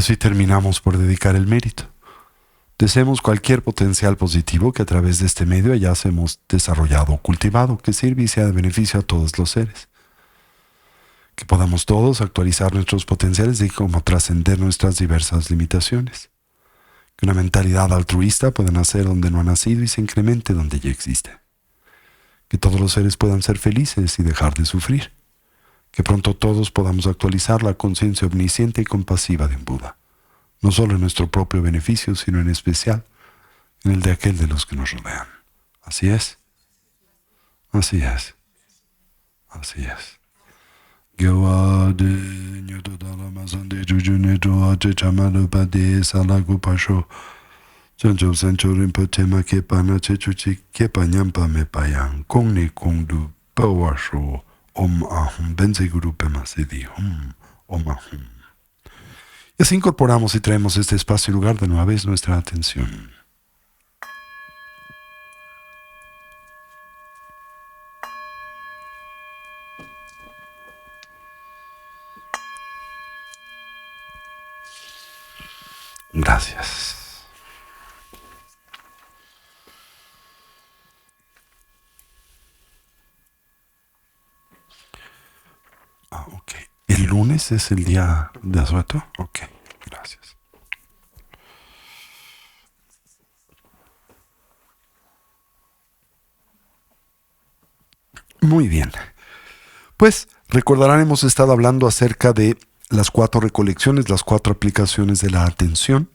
Así terminamos por dedicar el mérito. Deseemos cualquier potencial positivo que a través de este medio hayamos desarrollado o cultivado, que sirva y sea de beneficio a todos los seres. Que podamos todos actualizar nuestros potenciales y cómo trascender nuestras diversas limitaciones. Que una mentalidad altruista pueda nacer donde no ha nacido y se incremente donde ya existe. Que todos los seres puedan ser felices y dejar de sufrir. Que pronto todos podamos actualizar la conciencia omnisciente y compasiva de un Buda, no solo en nuestro propio beneficio, sino en especial en el de aquel de los que nos rodean. Así es. Así es. Así es. Om Ahum, Benze Guru Pema Siddhi Hum, Om Ahum. Y así incorporamos y traemos este espacio y lugar de nueva vez nuestra atención. Gracias. lunes es el día de asueto. Ok, gracias. Muy bien. Pues recordarán, hemos estado hablando acerca de las 4 recolecciones, las 4 aplicaciones de la atención.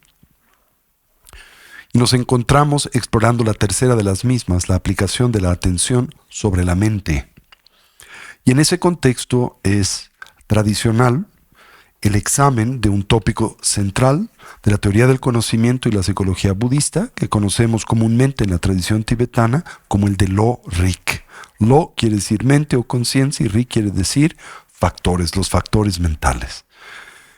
Y nos encontramos explorando la tercera de las mismas, la aplicación de la atención sobre la mente. Y en ese contexto es tradicional el examen de un tópico central de la teoría del conocimiento y la psicología budista, que conocemos comúnmente en la tradición tibetana como el de Lo Rik. Lo quiere decir mente o conciencia y Rik quiere decir factores, los factores mentales,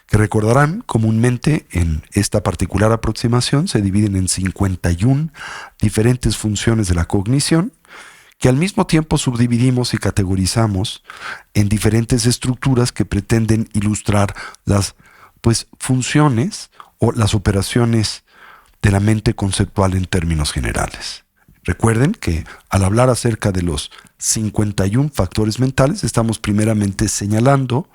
que recordarán comúnmente en esta particular aproximación se dividen en 51 diferentes funciones de la cognición, que al mismo tiempo subdividimos y categorizamos en diferentes estructuras que pretenden ilustrar las funciones o las operaciones de la mente conceptual en términos generales. Recuerden que al hablar acerca de los 51 factores mentales, estamos primeramente señalando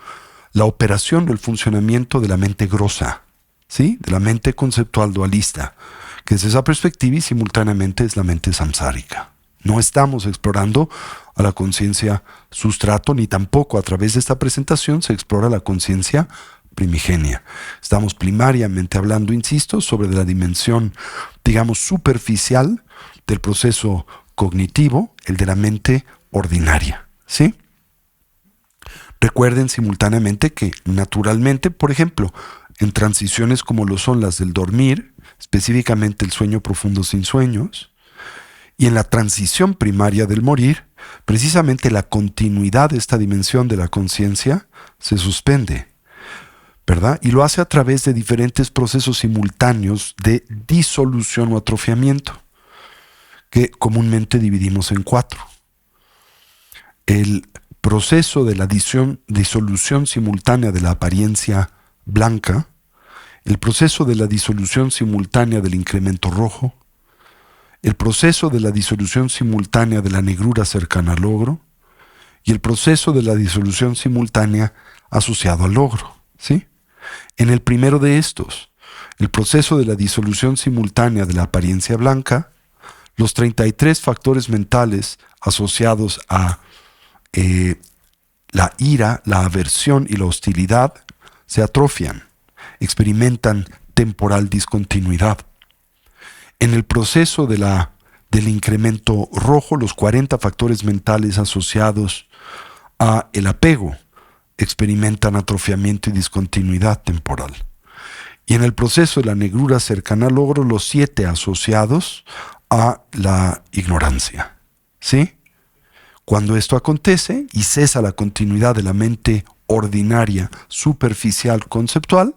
la operación o el funcionamiento de la mente grosa, ¿sí? De la mente conceptual dualista, que es esa perspectiva y simultáneamente es la mente samsárica. No estamos explorando a la conciencia sustrato, ni tampoco a través de esta presentación se explora la conciencia primigenia. Estamos primariamente hablando, insisto, sobre la dimensión, digamos, superficial del proceso cognitivo, el de la mente ordinaria, ¿sí? Recuerden simultáneamente que, naturalmente, por ejemplo, en transiciones como lo son las del dormir, específicamente el sueño profundo sin sueños, y en la transición primaria del morir, precisamente la continuidad de esta dimensión de la conciencia se suspende, ¿verdad? Y lo hace a través de diferentes procesos simultáneos de disolución o atrofiamiento, que comúnmente dividimos en 4. El proceso de la disolución simultánea de la apariencia blanca, el proceso de la disolución simultánea del incremento rojo, el proceso de la disolución simultánea de la negrura cercana al logro y el proceso de la disolución simultánea asociado al logro, ¿sí? En el primero de estos, el proceso de la disolución simultánea de la apariencia blanca, los 33 factores mentales asociados a la ira, la aversión y la hostilidad se atrofian, experimentan temporal discontinuidad. En el proceso del incremento rojo, los 40 factores mentales asociados a el apego experimentan atrofiamiento y discontinuidad temporal. Y en el proceso de la negrura cercana al logro, los 7 asociados a la ignorancia, ¿sí? Cuando esto acontece y cesa la continuidad de la mente ordinaria, superficial, conceptual,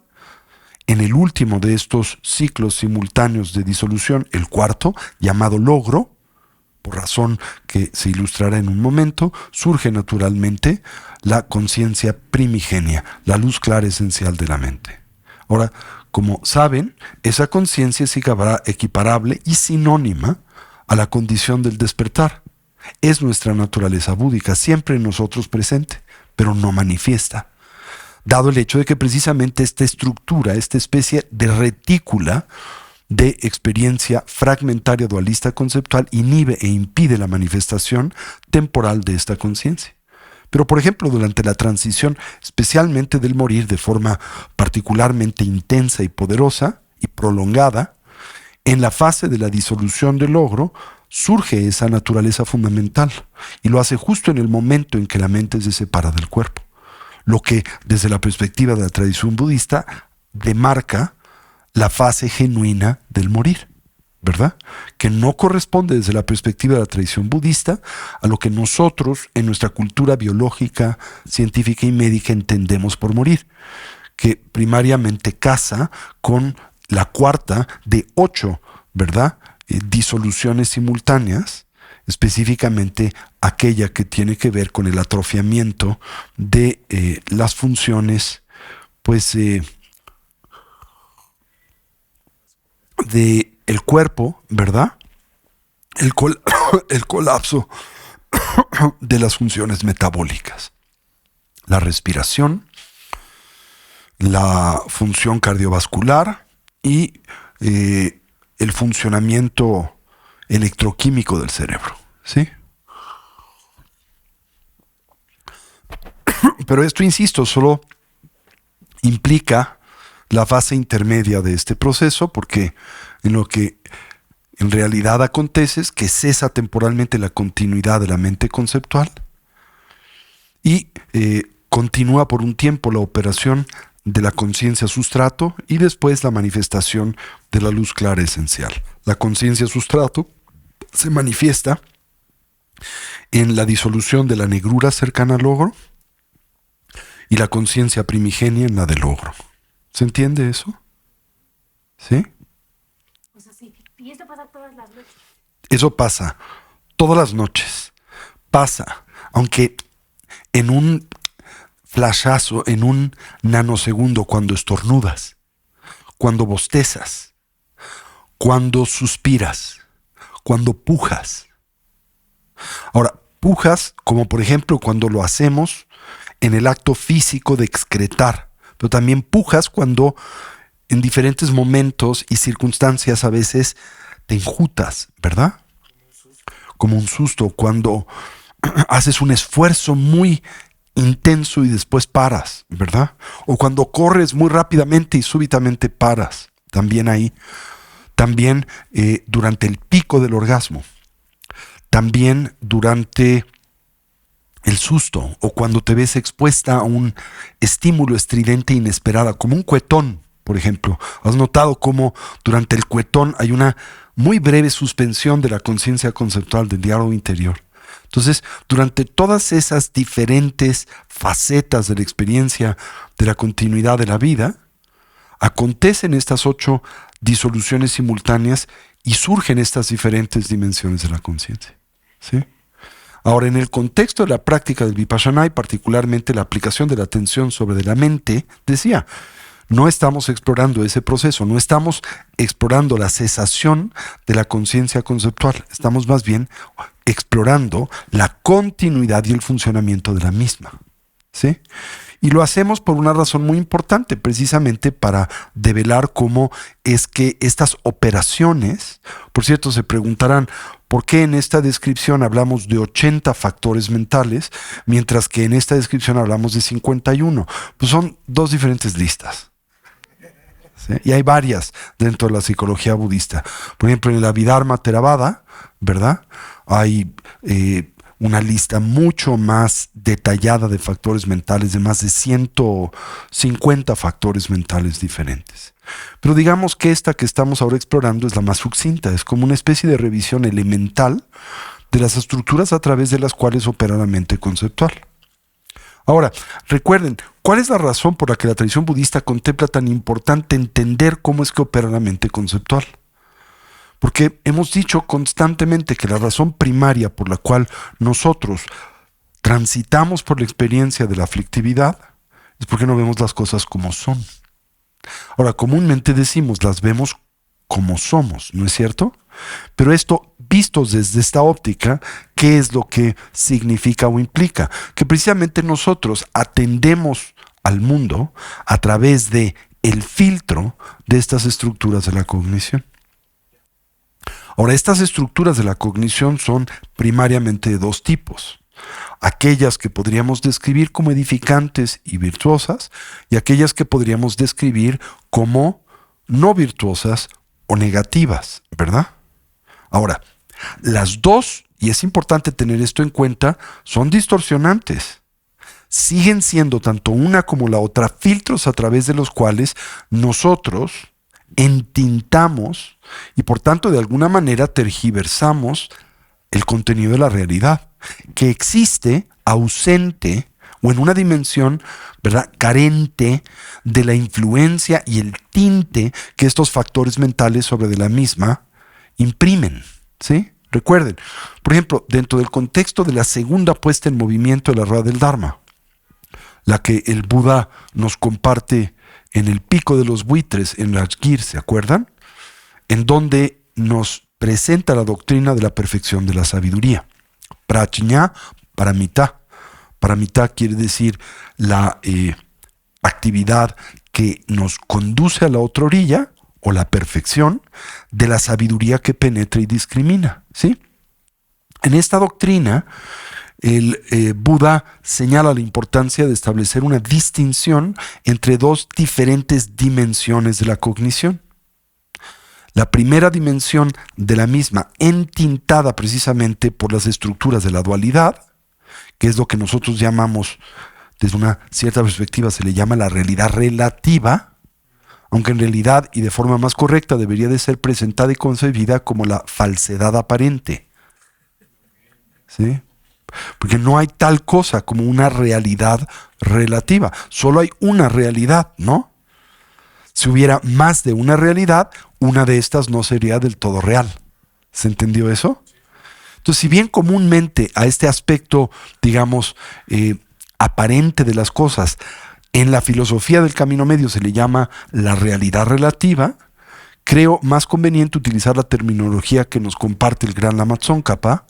en el último de estos ciclos simultáneos de disolución, el cuarto, llamado logro, por razón que se ilustrará en un momento, surge naturalmente la conciencia primigenia, la luz clara esencial de la mente. Ahora, como saben, esa conciencia es equiparable y sinónima a la condición del despertar. Es nuestra naturaleza búdica, siempre en nosotros presente, pero no manifiesta, dado el hecho de que precisamente esta estructura, esta especie de retícula de experiencia fragmentaria dualista conceptual inhibe e impide la manifestación temporal de esta conciencia. Pero, por ejemplo, durante la transición, especialmente del morir de forma particularmente intensa y poderosa y prolongada, en la fase de la disolución del logro, surge esa naturaleza fundamental y lo hace justo en el momento en que la mente se separa del cuerpo, lo que desde la perspectiva de la tradición budista demarca la fase genuina del morir, ¿verdad? Que no corresponde desde la perspectiva de la tradición budista a lo que nosotros en nuestra cultura biológica, científica y médica entendemos por morir, que primariamente casa con la cuarta de 8, ¿verdad? Disoluciones simultáneas, específicamente aquella que tiene que ver con el atrofiamiento de las funciones, de el cuerpo, ¿verdad? El colapso de las funciones metabólicas, la respiración, la función cardiovascular y el funcionamiento electroquímico del cerebro, ¿sí? Pero esto, insisto, solo implica la fase intermedia de este proceso, porque en lo que en realidad acontece es que cesa temporalmente la continuidad de la mente conceptual y continúa por un tiempo la operación de la conciencia sustrato y después la manifestación de la luz clara esencial. La conciencia sustrato se manifiesta en la disolución de la negrura cercana al logro y la conciencia primigenia en la del logro. ¿Se entiende eso? ¿Sí? Pues así. Y esto pasa todas las noches. Eso pasa todas las noches. Pasa, aunque en un flashazo, en un nanosegundo, cuando estornudas, cuando bostezas, cuando suspiras, cuando pujas. Ahora, pujas como por ejemplo cuando lo hacemos en el acto físico de excretar, pero también pujas cuando en diferentes momentos y circunstancias a veces te enjutas, ¿verdad? Como un susto, cuando haces un esfuerzo muy intenso y después paras, ¿verdad? O cuando corres muy rápidamente y súbitamente paras, también ahí. También durante el pico del orgasmo. También durante el susto o cuando te ves expuesta a un estímulo estridente inesperada, como un cuetón, por ejemplo. ¿Has notado cómo durante el cuetón hay una muy breve suspensión de la conciencia conceptual del diálogo interior? Entonces, durante todas esas diferentes facetas de la experiencia de la continuidad de la vida, acontecen estas 8 disoluciones simultáneas y surgen estas diferentes dimensiones de la conciencia, ¿sí? Ahora, en el contexto de la práctica del Vipassana y particularmente la aplicación de la atención sobre la mente, decía, no estamos explorando ese proceso, no estamos explorando la cesación de la conciencia conceptual, estamos más bien explorando la continuidad y el funcionamiento de la misma, ¿sí? Y lo hacemos por una razón muy importante, precisamente para develar cómo es que estas operaciones, por cierto, se preguntarán, ¿por qué en esta descripción hablamos de 80 factores mentales, mientras que en esta descripción hablamos de 51? Pues son 2 diferentes listas, ¿sí? Y hay varias dentro de la psicología budista. Por ejemplo, en el Abhidharma Theravada, ¿verdad? Hay una lista mucho más detallada de factores mentales, de más de 150 factores mentales diferentes. Pero digamos que esta que estamos ahora explorando es la más sucinta, es como una especie de revisión elemental de las estructuras a través de las cuales opera la mente conceptual. Ahora, recuerden, ¿cuál es la razón por la que la tradición budista contempla tan importante entender cómo es que opera la mente conceptual? Porque hemos dicho constantemente que la razón primaria por la cual nosotros transitamos por la experiencia de la aflictividad es porque no vemos las cosas como son. Ahora, comúnmente decimos, las vemos como somos, ¿no es cierto? Pero esto, vistos desde esta óptica, ¿qué es lo que significa o implica? Que precisamente nosotros atendemos al mundo a través de el filtro de estas estructuras de la cognición. Ahora, estas estructuras de la cognición son primariamente de 2 tipos. Aquellas que podríamos describir como edificantes y virtuosas, y aquellas que podríamos describir como no virtuosas o negativas, ¿verdad? Ahora, las 2, y es importante tener esto en cuenta, son distorsionantes. Siguen siendo tanto una como la otra filtros a través de los cuales nosotros entintamos y por tanto de alguna manera tergiversamos el contenido de la realidad, que existe ausente o en una dimensión, ¿verdad?, carente de la influencia y el tinte que estos factores mentales sobre de la misma imprimen, ¿sí? Recuerden, por ejemplo, dentro del contexto de la segunda puesta en movimiento de la rueda del Dharma, la que el Buda nos comparte en el pico de los buitres en Rajgir, ¿se acuerdan? En donde nos presenta la doctrina de la perfección de la sabiduría. Prajñā Paramita. Paramita quiere decir la actividad que nos conduce a la otra orilla, o la perfección, de la sabiduría que penetra y discrimina, ¿sí? En esta doctrina, el Buda señala la importancia de establecer una distinción entre dos diferentes dimensiones de la cognición. La primera dimensión de la misma, entintada precisamente por las estructuras de la dualidad, que es lo que nosotros llamamos, desde una cierta perspectiva, se le llama la realidad relativa, aunque en realidad y de forma más correcta debería de ser presentada y concebida como la falsedad aparente. ¿Sí? Porque no hay tal cosa como una realidad relativa, solo hay una realidad, ¿no? Si hubiera más de una realidad, una de estas no sería del todo real. ¿Se entendió eso? Entonces, si bien comúnmente a este aspecto, digamos, aparente de las cosas, en la filosofía del camino medio se le llama la realidad relativa, creo más conveniente utilizar la terminología que nos comparte el gran Lama Tsongkhapa,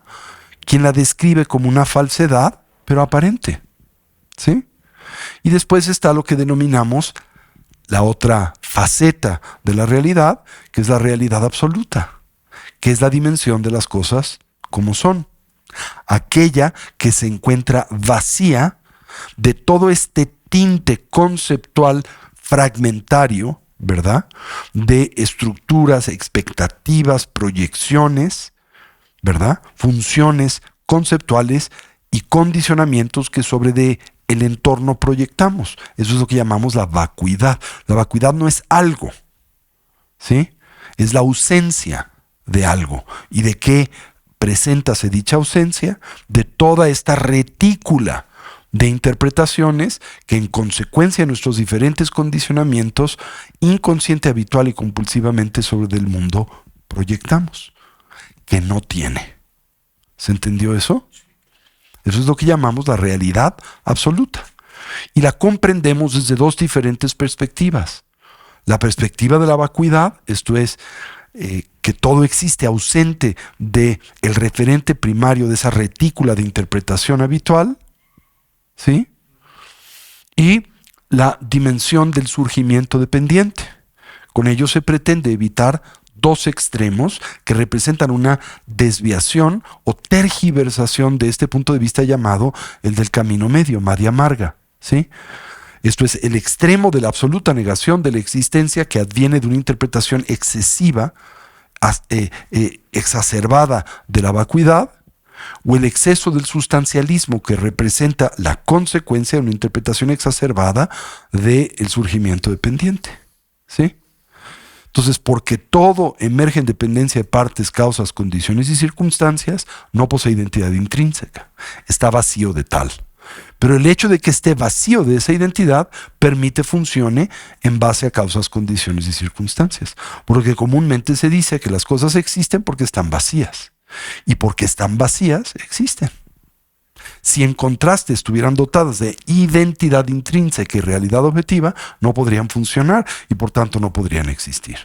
quien la describe como una falsedad, pero aparente. ¿Sí? Y después está lo que denominamos la otra faceta de la realidad, que es la realidad absoluta, que es la dimensión de las cosas como son. Aquella que se encuentra vacía de todo este tinte conceptual fragmentario, ¿verdad? De estructuras, expectativas, proyecciones, ¿verdad? Funciones conceptuales y condicionamientos que sobre el entorno proyectamos. Eso es lo que llamamos la vacuidad. La vacuidad no es algo, ¿sí? Es la ausencia de algo. ¿Y de qué preséntase dicha ausencia? De toda esta retícula de interpretaciones que en consecuencia de nuestros diferentes condicionamientos, inconsciente, habitual y compulsivamente sobre el mundo proyectamos, que no tiene. ¿Se entendió eso? Eso es lo que llamamos la realidad absoluta. Y la comprendemos desde dos diferentes perspectivas. La perspectiva de la vacuidad, esto es, que todo existe ausente del referente primario de esa retícula de interpretación habitual, ¿sí? Y la dimensión del surgimiento dependiente. Con ello se pretende evitar dos extremos que representan una desviación o tergiversación de este punto de vista llamado el del camino medio, Madhya Marga, ¿sí? Esto es el extremo de la absoluta negación de la existencia que adviene de una interpretación excesiva, exacerbada de la vacuidad, o el exceso del sustancialismo que representa la consecuencia de una interpretación exacerbada del surgimiento dependiente, ¿sí? Entonces, porque todo emerge en dependencia de partes, causas, condiciones y circunstancias, no posee identidad intrínseca. Está vacío de tal. Pero el hecho de que esté vacío de esa identidad permite funcione en base a causas, condiciones y circunstancias. Porque comúnmente se dice que las cosas existen porque están vacías. Y porque están vacías, existen. Si en contraste estuvieran dotadas de identidad intrínseca y realidad objetiva, no podrían funcionar y por tanto no podrían existir.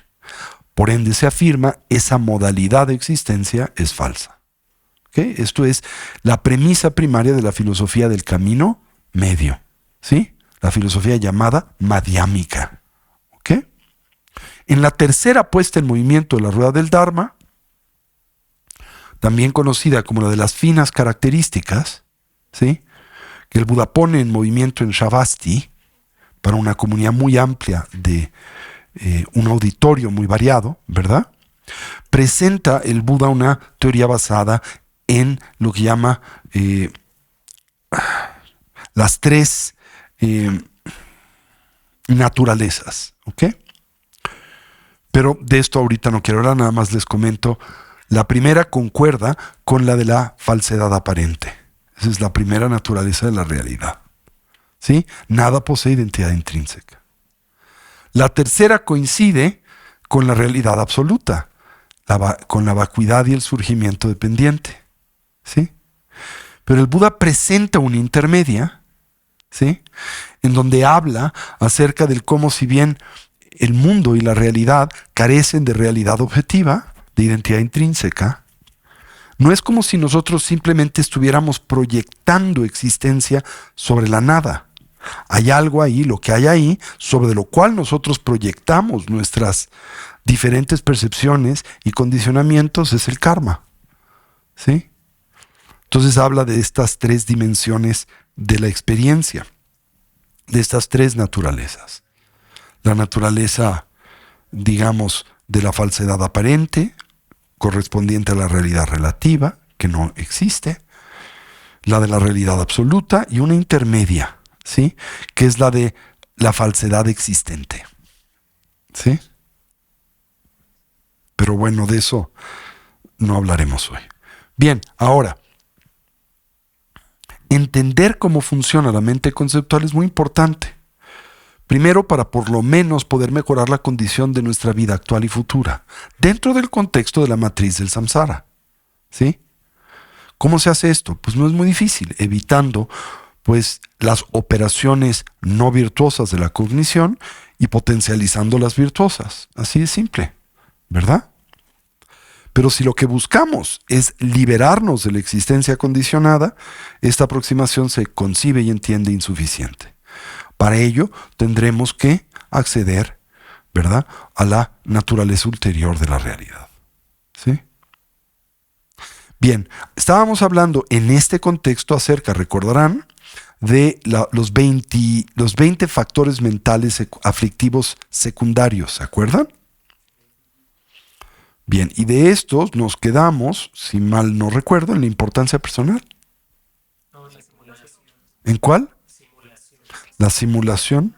Por ende se afirma esa modalidad de existencia es falsa. ¿Okay? Esto es la premisa primaria de la filosofía del camino medio, ¿sí? La filosofía llamada madhyamika. ¿Okay? En la tercera puesta en movimiento de la rueda del Dharma, también conocida como la de las finas características, ¿sí? Que el Buda pone en movimiento en Shavasti para una comunidad muy amplia de un auditorio muy variado, ¿verdad? Presenta el Buda una teoría basada en lo que llama las tres naturalezas, ¿ok? Pero de esto ahorita no quiero hablar, nada más les comento. La primera concuerda con la de la falsedad aparente. Esa es la primera naturaleza de la realidad, ¿sí? Nada posee identidad intrínseca. La tercera coincide con la realidad absoluta, con la vacuidad y el surgimiento dependiente, ¿sí? Pero el Buda presenta una intermedia, ¿sí? En donde habla acerca del cómo, si bien el mundo y la realidad carecen de realidad objetiva, de identidad intrínseca, no es como si nosotros simplemente estuviéramos proyectando existencia sobre la nada. Hay algo ahí, lo que hay ahí, sobre lo cual nosotros proyectamos nuestras diferentes percepciones y condicionamientos, es el karma. ¿Sí? Entonces habla de estas tres dimensiones de la experiencia, de estas tres naturalezas. La naturaleza, digamos, de la falsedad aparente, correspondiente a la realidad relativa, que no existe, la de la realidad absoluta y una intermedia, ¿sí? Que es la de la falsedad existente. ¿Sí? Pero bueno, de eso no hablaremos hoy. Bien, ahora, entender cómo funciona la mente conceptual es muy importante. Primero, para por lo menos poder mejorar la condición de nuestra vida actual y futura, dentro del contexto de la matriz del samsara. ¿Sí? ¿Cómo se hace esto? Pues no es muy difícil, evitando pues las operaciones no virtuosas de la cognición y potencializando las virtuosas. Así de simple, ¿verdad? Pero si lo que buscamos es liberarnos de la existencia condicionada, esta aproximación se concibe y entiende insuficiente. Para ello tendremos que acceder, ¿verdad?, a la naturaleza ulterior de la realidad. ¿Sí? Bien, estábamos hablando en este contexto acerca, recordarán, de los 20 factores mentales aflictivos secundarios, ¿se acuerdan? Bien, y de estos nos quedamos, si mal no recuerdo, en la importancia personal. ¿En cuál? La simulación.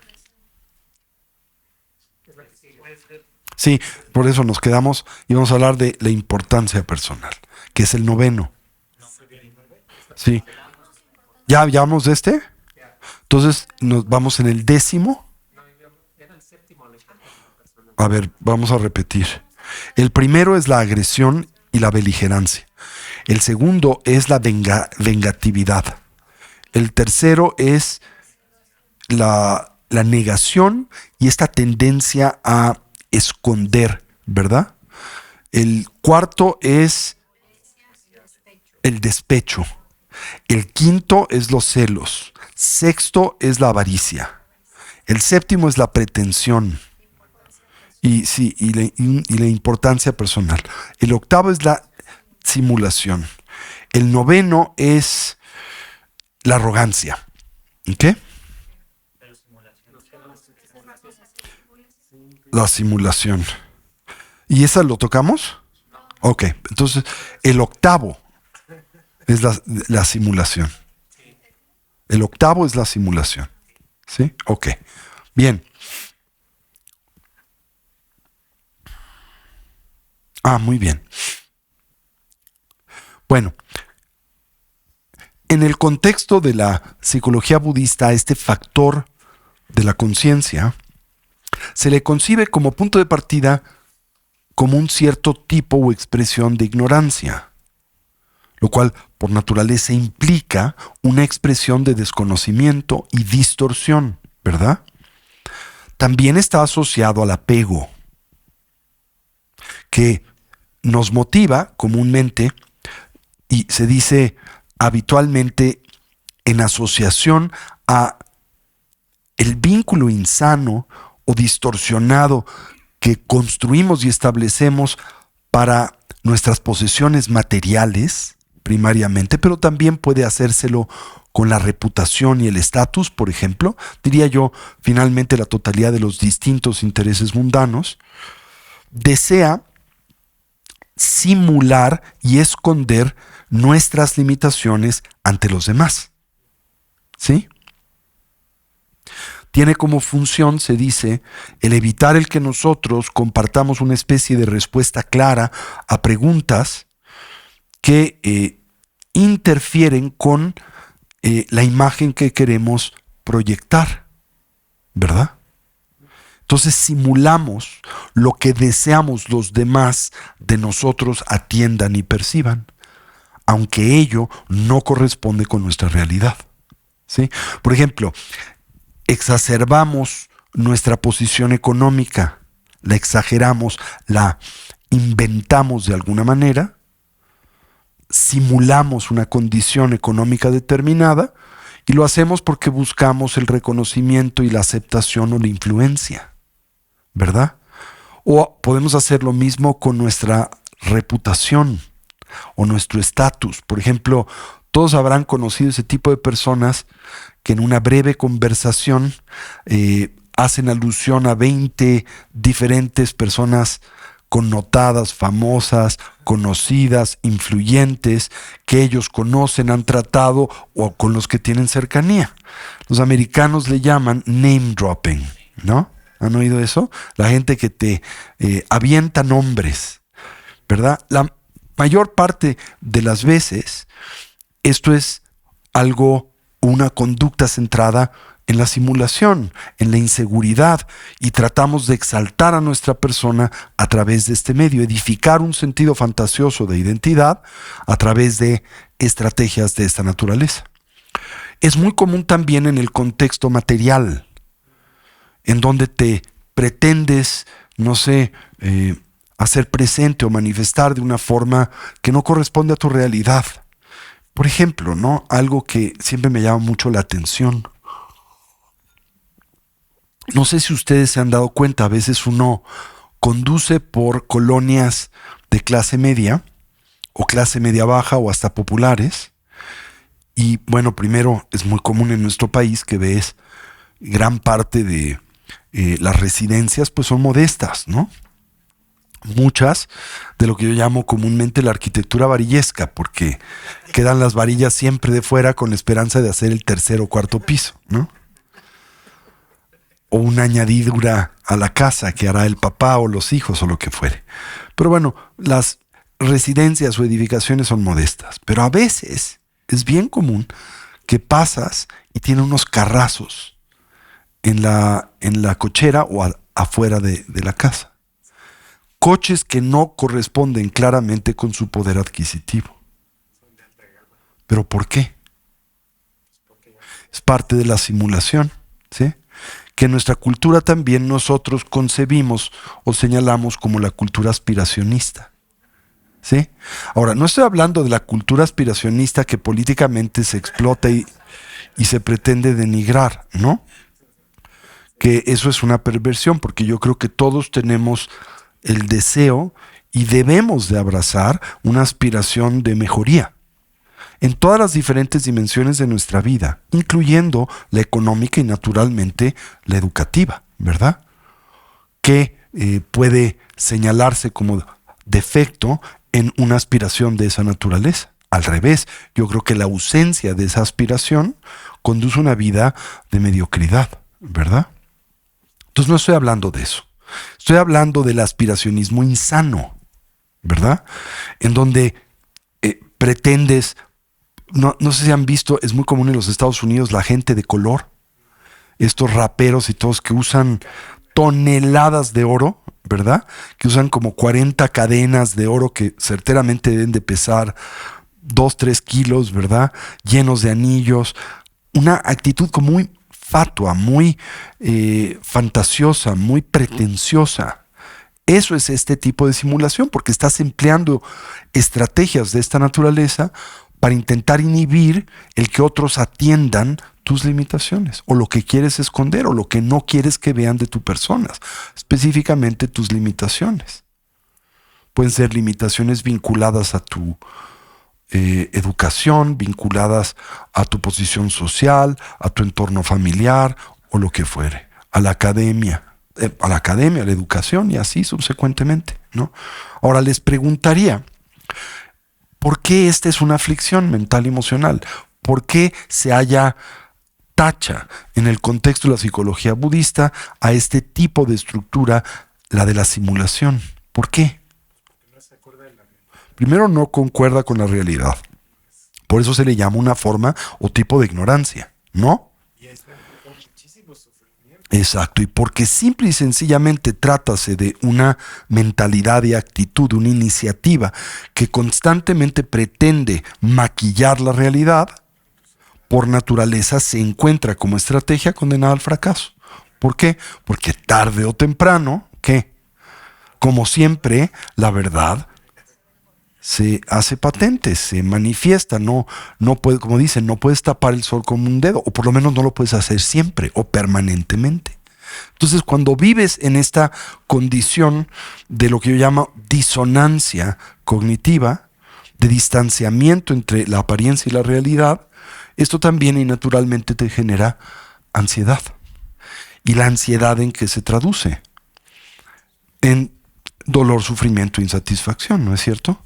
Sí, por eso nos quedamos y vamos a hablar de la importancia personal, que es el 9. Sí. ¿Ya hablamos de este? Entonces nos vamos en el 10. A ver, vamos a repetir. El primero es la agresión y la beligerancia. El segundo es la vengatividad. El tercero es la negación y esta tendencia a esconder, ¿verdad? El cuarto es el despecho. El quinto es los celos. Sexto es la avaricia. El séptimo es la pretensión. Y la importancia personal. El octavo es la simulación. El 9 es la arrogancia. ¿Qué? La simulación. ¿Y esa lo tocamos? Ok, entonces el octavo es la simulación. El octavo es la simulación. ¿Sí? Ok. Bien. Muy bien. Bueno, en el contexto de la psicología budista, este factor de la conciencia se le concibe como punto de partida como un cierto tipo o expresión de ignorancia, lo cual por naturaleza implica una expresión de desconocimiento y distorsión, ¿verdad? También está asociado al apego, que nos motiva comúnmente y se dice habitualmente en asociación a el vínculo insano o distorsionado que construimos y establecemos para nuestras posesiones materiales, primariamente, pero también puede hacérselo con la reputación y el estatus, por ejemplo, diría yo, finalmente la totalidad de los distintos intereses mundanos, desea simular y esconder nuestras limitaciones ante los demás. ¿Sí? Tiene como función, se dice, el evitar el que nosotros compartamos una especie de respuesta clara a preguntas que interfieren con la imagen que queremos proyectar, ¿verdad? Entonces simulamos lo que deseamos los demás de nosotros atiendan y perciban, aunque ello no corresponde con nuestra realidad. ¿Sí? Por ejemplo, exacerbamos nuestra posición económica, la exageramos, la inventamos de alguna manera, simulamos una condición económica determinada Y lo hacemos porque buscamos el reconocimiento y la aceptación o la influencia, ¿verdad? O podemos hacer lo mismo con nuestra reputación o nuestro estatus. Por ejemplo, todos habrán conocido ese tipo de personas que en una breve conversación hacen alusión a 20 diferentes personas connotadas, famosas, conocidas, influyentes, que ellos conocen, han tratado o con los que tienen cercanía. Los americanos le llaman name dropping, ¿no? ¿Han oído eso? La gente que te avienta nombres, ¿verdad? La mayor parte de las veces esto es algo, una conducta centrada en la simulación, en la inseguridad, y tratamos de exaltar a nuestra persona a través de este medio, edificar un sentido fantasioso de identidad a través de estrategias de esta naturaleza. Es muy común también en el contexto material, en donde te pretendes, no sé, hacer presente o manifestar de una forma que no corresponde a tu realidad. Por ejemplo, ¿no? Algo que siempre me llama mucho la atención. No sé si ustedes se han dado cuenta, a veces uno conduce por colonias de clase media o clase media baja o hasta populares. Y bueno, primero es muy común en nuestro país que ves gran parte de las residencias pues son modestas, ¿no? Muchas de lo que yo llamo comúnmente la arquitectura varillesca, porque quedan las varillas siempre de fuera con la esperanza de hacer el tercer o cuarto piso, ¿no? O una añadidura a la casa que hará el papá o los hijos o lo que fuere. Pero bueno, las residencias o edificaciones son modestas, pero a veces es bien común que pasas y tiene unos carrazos en la cochera o afuera de la casa. Coches que no corresponden claramente con su poder adquisitivo. ¿Pero por qué? Es parte de la simulación, ¿sí? Que en nuestra cultura también nosotros concebimos o señalamos como la cultura aspiracionista, ¿sí? Ahora, no estoy hablando de la cultura aspiracionista que políticamente se explota y se pretende denigrar, ¿no? Que eso es una perversión, porque yo creo que todos tenemos el deseo y debemos de abrazar una aspiración de mejoría en todas las diferentes dimensiones de nuestra vida, incluyendo la económica y naturalmente la educativa, ¿verdad? Que puede señalarse como defecto en una aspiración de esa naturaleza. Al revés, yo creo que la ausencia de esa aspiración conduce a una vida de mediocridad, ¿verdad? Entonces no estoy hablando de eso. Estoy hablando del aspiracionismo insano, ¿verdad? En donde pretendes, no sé si han visto, es muy común en los Estados Unidos la gente de color, estos raperos y todos que usan toneladas de oro, ¿verdad? Que usan como 40 cadenas de oro que certeramente deben de pesar 2-3 kilos, ¿verdad? Llenos de anillos. Una actitud como muy fatua, muy fantasiosa, muy pretenciosa. Eso es este tipo de simulación, porque estás empleando estrategias de esta naturaleza para intentar inhibir el que otros atiendan tus limitaciones, o lo que quieres esconder, o lo que no quieres que vean de tu persona, específicamente tus limitaciones. Pueden ser limitaciones vinculadas a tu educación, vinculadas a tu posición social, a tu entorno familiar o lo que fuere, a la academia, a la educación y así subsecuentemente, ¿no? Ahora les preguntaría, ¿por qué esta es una aflicción mental y emocional? ¿Por qué se tacha en el contexto de la psicología budista a este tipo de estructura, la de la simulación? ¿Por qué? Primero, no concuerda con la realidad. Por eso se le llama una forma o tipo de ignorancia, ¿no? Exacto, y porque simple y sencillamente trátase de una mentalidad y actitud, una iniciativa que constantemente pretende maquillar la realidad, por naturaleza se encuentra como estrategia condenada al fracaso. ¿Por qué? Porque tarde o temprano, ¿qué? Como siempre, la verdad se hace patente, se manifiesta, no puede, como dicen, no puedes tapar el sol con un dedo, o por lo menos no lo puedes hacer siempre o permanentemente. Entonces, cuando vives en esta condición de lo que yo llamo disonancia cognitiva, de distanciamiento entre la apariencia y la realidad, esto también y naturalmente te genera ansiedad. ¿Y la ansiedad en qué se traduce? En dolor, sufrimiento e insatisfacción, ¿no es cierto?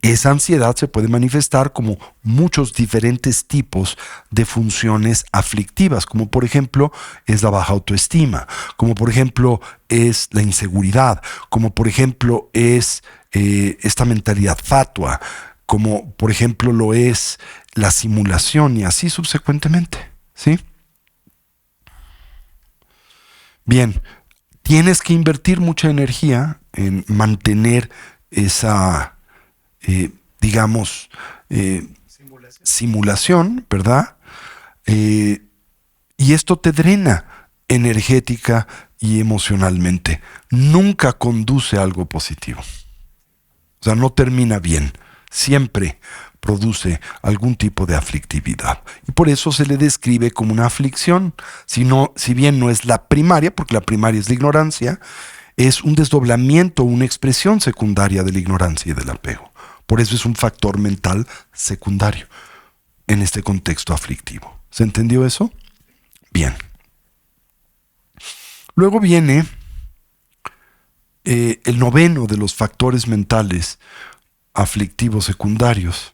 Esa ansiedad se puede manifestar como muchos diferentes tipos de funciones aflictivas, como por ejemplo es la baja autoestima, como por ejemplo es la inseguridad, como por ejemplo es esta mentalidad fatua, como por ejemplo lo es la simulación y así subsecuentemente, ¿sí? Bien, tienes que invertir mucha energía en mantener esa, digamos, simulación, ¿verdad? Y esto te drena energética y emocionalmente. Nunca conduce a algo positivo. O sea, no termina bien. Siempre produce algún tipo de aflictividad. Y por eso se le describe como una aflicción. Si bien no es la primaria, porque la primaria es la ignorancia, es un desdoblamiento, una expresión secundaria de la ignorancia y del apego. Por eso es un factor mental secundario en este contexto aflictivo. ¿Se entendió eso? Bien. Luego viene el noveno de los factores mentales aflictivos secundarios.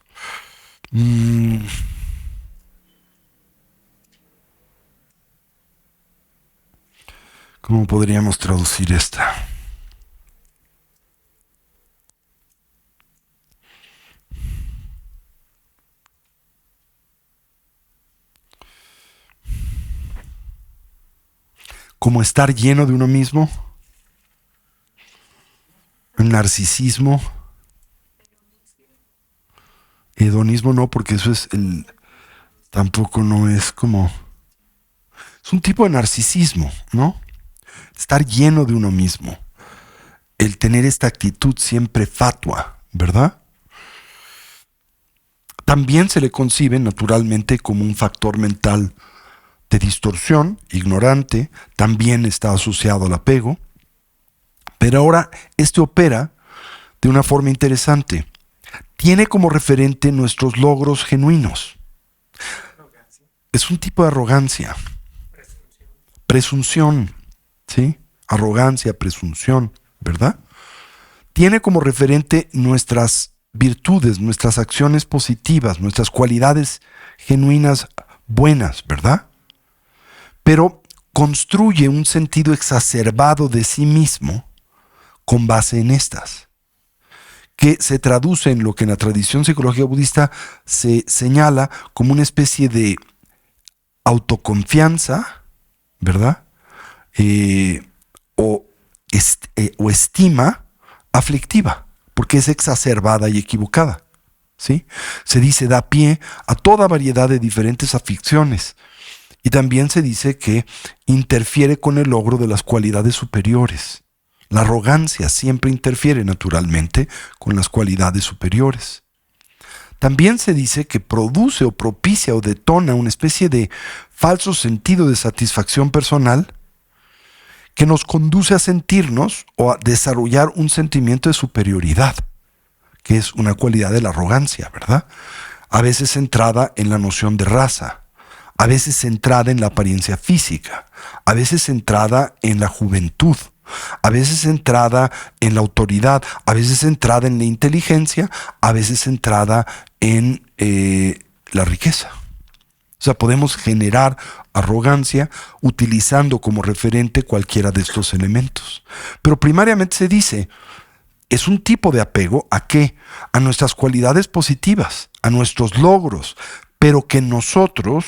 ¿Cómo podríamos traducir esta? Como estar lleno de uno mismo, el narcisismo, hedonismo no, porque eso es tampoco no es como, es un tipo de narcisismo, ¿no? Estar lleno de uno mismo, el tener esta actitud siempre fatua, ¿verdad? También se le concibe naturalmente como un factor mental de distorsión, ignorante, también está asociado al apego, pero ahora este opera de una forma interesante. Tiene como referente nuestros logros genuinos. Es un tipo de arrogancia. Presunción, ¿sí? Arrogancia, presunción, ¿verdad? Tiene como referente nuestras virtudes, nuestras acciones positivas, nuestras cualidades genuinas buenas, ¿verdad? Pero construye un sentido exacerbado de sí mismo con base en estas, que se traduce en lo que en la tradición psicológica budista se señala como una especie de autoconfianza, ¿verdad? O estima aflictiva, porque es exacerbada y equivocada, ¿sí? Se dice da pie a toda variedad de diferentes aflicciones. Y también se dice que interfiere con el logro de las cualidades superiores. La arrogancia siempre interfiere naturalmente con las cualidades superiores. También se dice que produce o propicia o detona una especie de falso sentido de satisfacción personal que nos conduce a sentirnos o a desarrollar un sentimiento de superioridad, que es una cualidad de la arrogancia, ¿verdad? A veces centrada en la noción de raza, a veces centrada en la apariencia física, a veces centrada en la juventud, a veces centrada en la autoridad, a veces centrada en la inteligencia, a veces centrada en la riqueza. O sea, podemos generar arrogancia utilizando como referente cualquiera de estos elementos. Pero primariamente se dice, es un tipo de apego ¿a qué? A nuestras cualidades positivas, a nuestros logros, pero que nosotros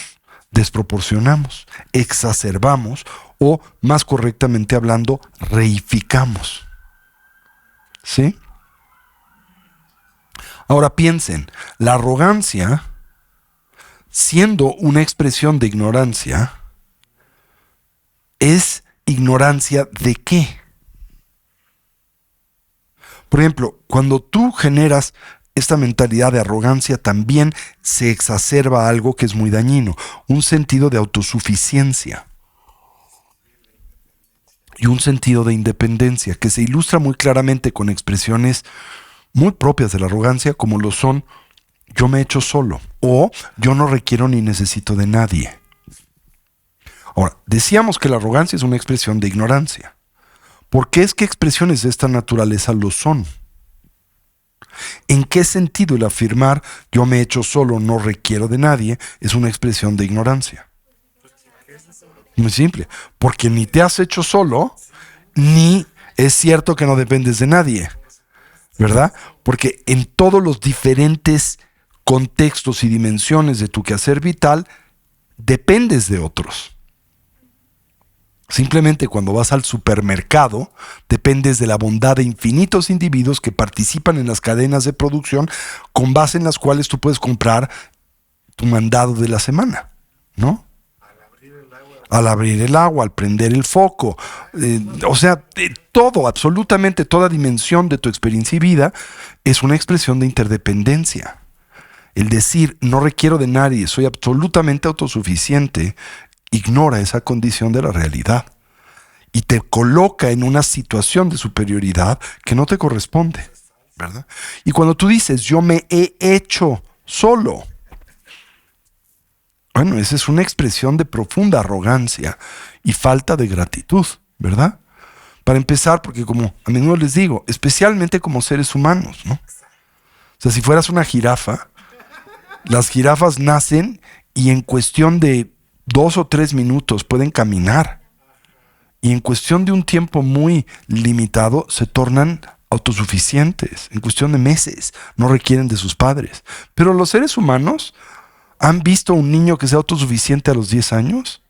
desproporcionamos, exacerbamos o, más correctamente hablando, reificamos. ¿Sí? Ahora piensen, la arrogancia, siendo una expresión de ignorancia, ¿es ignorancia de qué? Por ejemplo, cuando tú generas esta mentalidad de arrogancia también se exacerba algo que es muy dañino, un sentido de autosuficiencia y un sentido de independencia que se ilustra muy claramente con expresiones muy propias de la arrogancia, como lo son yo me echo solo o yo no requiero ni necesito de nadie. Ahora, decíamos que la arrogancia es una expresión de ignorancia. ¿Por qué es que expresiones de esta naturaleza lo son? ¿En qué sentido el afirmar yo me echo solo, no requiero de nadie, es una expresión de ignorancia? Muy simple, porque ni te has hecho solo, ni es cierto que no dependes de nadie, ¿verdad? Porque en todos los diferentes contextos y dimensiones de tu quehacer vital, dependes de otros. Simplemente cuando vas al supermercado, dependes de la bondad de infinitos individuos que participan en las cadenas de producción con base en las cuales tú puedes comprar tu mandado de la semana, ¿no? Al abrir el agua, al prender el foco, todo, absolutamente toda dimensión de tu experiencia y vida es una expresión de interdependencia. El decir no requiero de nadie, soy absolutamente autosuficiente, ignora esa condición de la realidad y te coloca en una situación de superioridad que no te corresponde, ¿verdad? Y cuando tú dices yo me he hecho solo, bueno, esa es una expresión de profunda arrogancia y falta de gratitud, ¿verdad? Para empezar, porque como a menudo les digo, especialmente como seres humanos, ¿no? O sea, si fueras una jirafa, las jirafas nacen y en cuestión de 2 o 3 minutos pueden caminar. Y en cuestión de un tiempo muy limitado se tornan autosuficientes. En cuestión de meses, no requieren de sus padres. Pero los seres humanos, ¿han visto un niño que sea autosuficiente a los 10 años?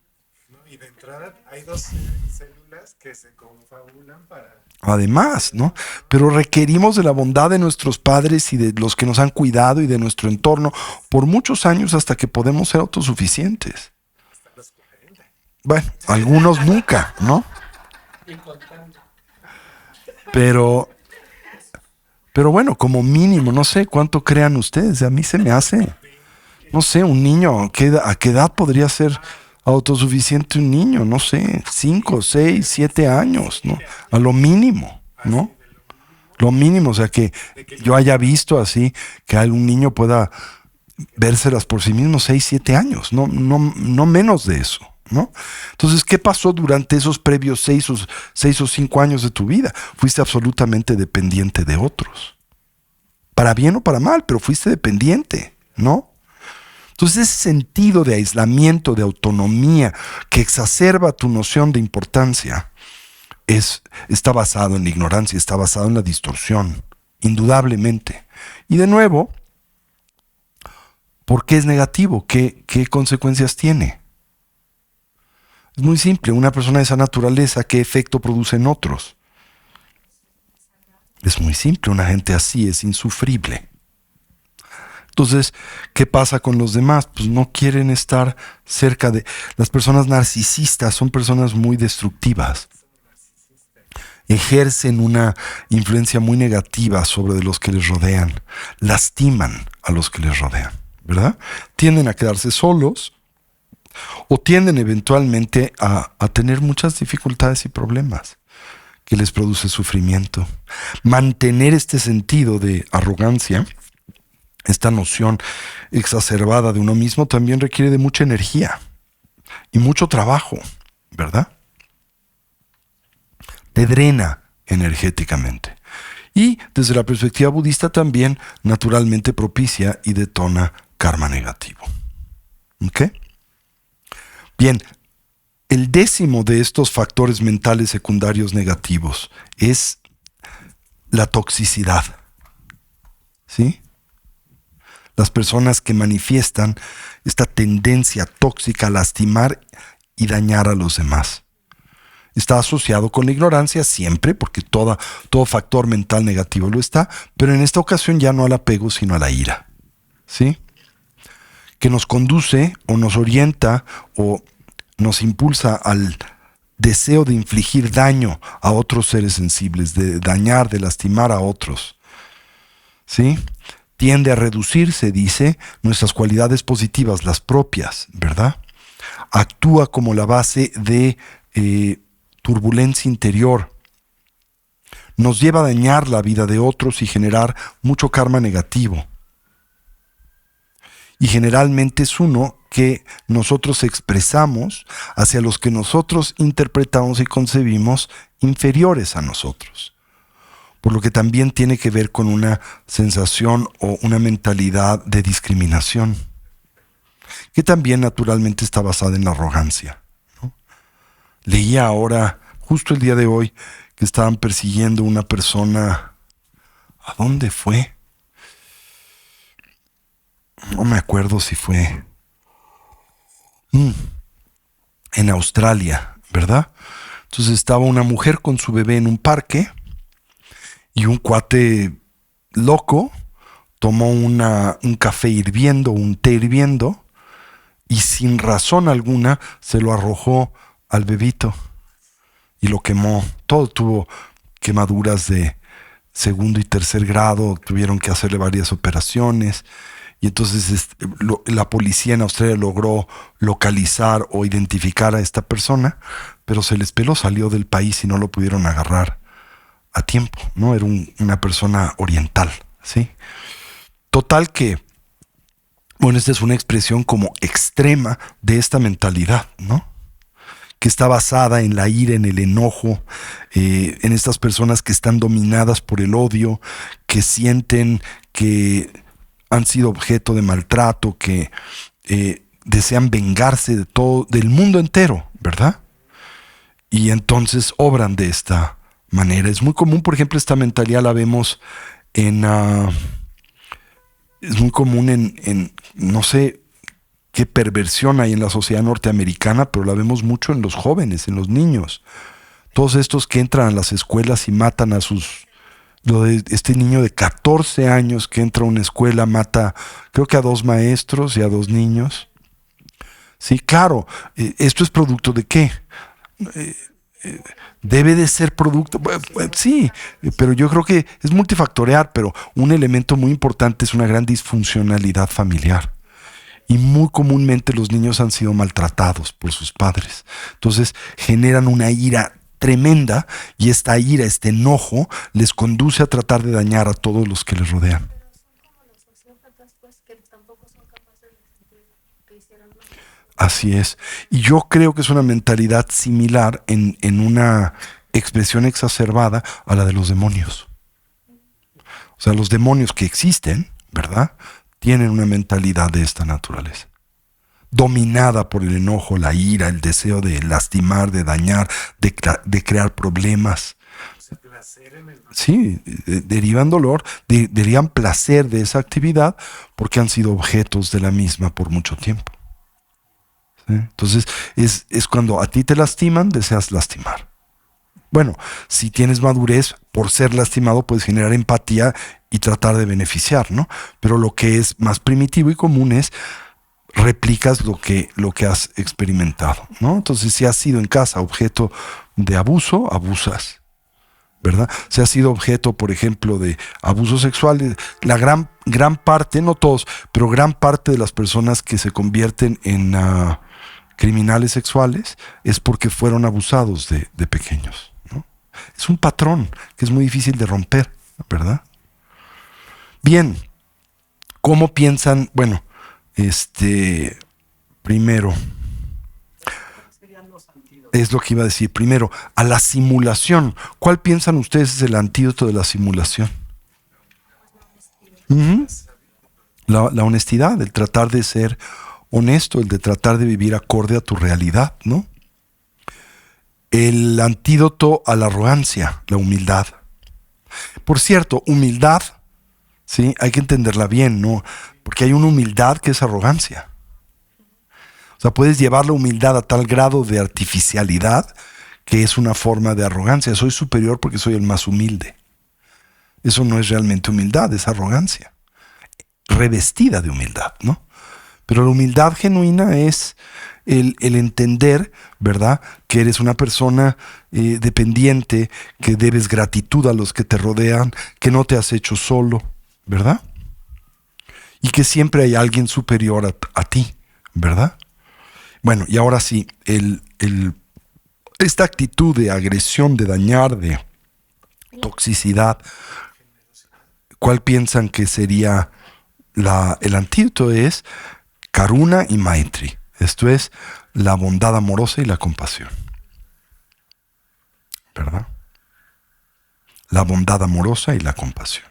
No, y de entrada hay 2 células que se confabulan para... Además, ¿no? Pero requerimos de la bondad de nuestros padres y de los que nos han cuidado y de nuestro entorno por muchos años hasta que podemos ser autosuficientes. Bueno, algunos nunca, ¿no? Pero bueno, como mínimo, no sé cuánto crean ustedes. A mí se me hace, no sé, un niño, ¿a qué edad podría ser autosuficiente un niño? No sé, 5, 6, 7 años, ¿no? A lo mínimo, ¿no? Lo mínimo, o sea, que yo haya visto así, que algún niño pueda vérselas por sí mismo 6, 7 años, no menos de eso, ¿no? Entonces, ¿qué pasó durante esos previos 6 o 5 años de tu vida? Fuiste absolutamente dependiente de otros. Para bien o para mal, pero fuiste dependiente, ¿no? Entonces, ese sentido de aislamiento, de autonomía, que exacerba tu noción de importancia, está basado en la ignorancia, está basado en la distorsión, indudablemente. Y de nuevo, ¿por qué es negativo? ¿Qué consecuencias tiene? Es muy simple, una persona de esa naturaleza, ¿qué efecto produce en otros? Es muy simple, una gente así es insufrible. Entonces, ¿qué pasa con los demás? Pues no quieren estar cerca de... Las personas narcisistas son personas muy destructivas. Ejercen una influencia muy negativa sobre los que les rodean. Lastiman a los que les rodean, ¿verdad? Tienden a quedarse solos o tienden eventualmente a tener muchas dificultades y problemas que les produce sufrimiento. Mantener este sentido de arrogancia, esta noción exacerbada de uno mismo, también requiere de mucha energía y mucho trabajo, ¿verdad? Te drena energéticamente. Y desde la perspectiva budista también naturalmente propicia y detona karma negativo. ¿Ok? Bien, el 10º de estos factores mentales secundarios negativos es la toxicidad. ¿Sí? Las personas que manifiestan esta tendencia tóxica a lastimar y dañar a los demás. Está asociado con la ignorancia siempre, porque todo factor mental negativo lo está, pero en esta ocasión ya no al apego, sino a la ira. ¿Sí? Que nos conduce o nos orienta o nos impulsa al deseo de infligir daño a otros seres sensibles, de dañar, de lastimar a otros. ¿Sí? tiende a reducirse, dice, nuestras cualidades positivas, las propias, ¿verdad? Actúa como la base de turbulencia interior. Nos lleva a dañar la vida de otros y generar mucho karma negativo. Y generalmente es uno que nosotros expresamos hacia los que nosotros interpretamos y concebimos inferiores a nosotros. Por lo que también tiene que ver con una sensación o una mentalidad de discriminación, que también naturalmente está basada en la arrogancia, ¿no? Leía ahora, justo el día de hoy, que estaban persiguiendo una persona. ¿A dónde fue? No me acuerdo si fue en Australia, ¿verdad? Entonces estaba una mujer con su bebé en un parque y un cuate loco tomó un café hirviendo, un té hirviendo, y sin razón alguna se lo arrojó al bebito y lo quemó. Todo tuvo quemaduras de segundo y tercer grado, tuvieron que hacerle varias operaciones. Y entonces la policía en Australia logró localizar o identificar a esta persona, pero se les peló, salió del país y no lo pudieron agarrar a tiempo, ¿no? Era una persona oriental, ¿sí? Total que, bueno, esta es una expresión como extrema de esta mentalidad, ¿no? Que está basada en la ira, en el enojo, en estas personas que están dominadas por el odio, que sienten que han sido objeto de maltrato, que desean vengarse de todo, del mundo entero, ¿verdad? Y entonces obran de esta manera. Es muy común, por ejemplo, esta mentalidad la vemos es muy común en no sé qué perversión hay en la sociedad norteamericana, pero la vemos mucho en los jóvenes, en los niños. Todos estos que entran a las escuelas y matan a lo de este niño de 14 años que entra a una escuela, mata creo que a 2 maestros y a 2 niños. Sí, claro, ¿esto es producto de qué? Debe de ser producto, sí, pero yo creo que es multifactorial, pero un elemento muy importante es una gran disfuncionalidad familiar. Y muy comúnmente los niños han sido maltratados por sus padres. Entonces generan una ira tremenda y esta ira, este enojo, les conduce a tratar de dañar a todos los que les rodean. Pero son como los sociópatas, pues, que tampoco son capaces de sentir que hicieron mal. Así es. Y yo creo que es una mentalidad similar en una expresión exacerbada a la de los demonios. O sea, los demonios que existen, ¿verdad?, tienen una mentalidad de esta naturaleza, dominada por el enojo, la ira, el deseo de lastimar, de dañar, de crear problemas. Sí, derivan dolor, derivan placer de esa actividad porque han sido objetos de la misma por mucho tiempo. ¿Sí? Entonces, es cuando a ti te lastiman, deseas lastimar. Bueno, si tienes madurez, por ser lastimado puedes generar empatía y tratar de beneficiar, ¿no? Pero lo que es más primitivo y común es replicas lo que has experimentado, ¿no? Entonces, si has sido en casa objeto de abuso, abusas, ¿verdad? Si has sido objeto, por ejemplo, de abuso sexual, la gran parte, no todos, pero gran parte de las personas que se convierten en criminales sexuales es porque fueron abusados de pequeños, ¿no? Es un patrón que es muy difícil de romper, ¿verdad? Bien, ¿cómo piensan? Bueno, primero, es lo que iba a decir. Primero, a la simulación. ¿Cuál piensan ustedes es el antídoto de la simulación? La honestidad, el tratar de ser honesto, el de tratar de vivir acorde a tu realidad, ¿no? El antídoto a la arrogancia, la humildad. Por cierto, humildad, ¿sí? Hay que entenderla bien, ¿no? Porque hay una humildad que es arrogancia. O sea, puedes llevar la humildad a tal grado de artificialidad que es una forma de arrogancia. Soy superior porque soy el más humilde. Eso no es realmente humildad, es arrogancia. Revestida de humildad, ¿no? Pero la humildad genuina es el entender, ¿verdad?, que eres una persona dependiente, que debes gratitud a los que te rodean, que no te has hecho solo, ¿verdad? y que siempre hay alguien superior a ti, ¿verdad? Bueno, y ahora sí, esta actitud de agresión, de dañar, de toxicidad, ¿cuál piensan que sería el antídoto? Es Karuna y Maitri. Esto es la bondad amorosa y la compasión, ¿verdad? La bondad amorosa y la compasión.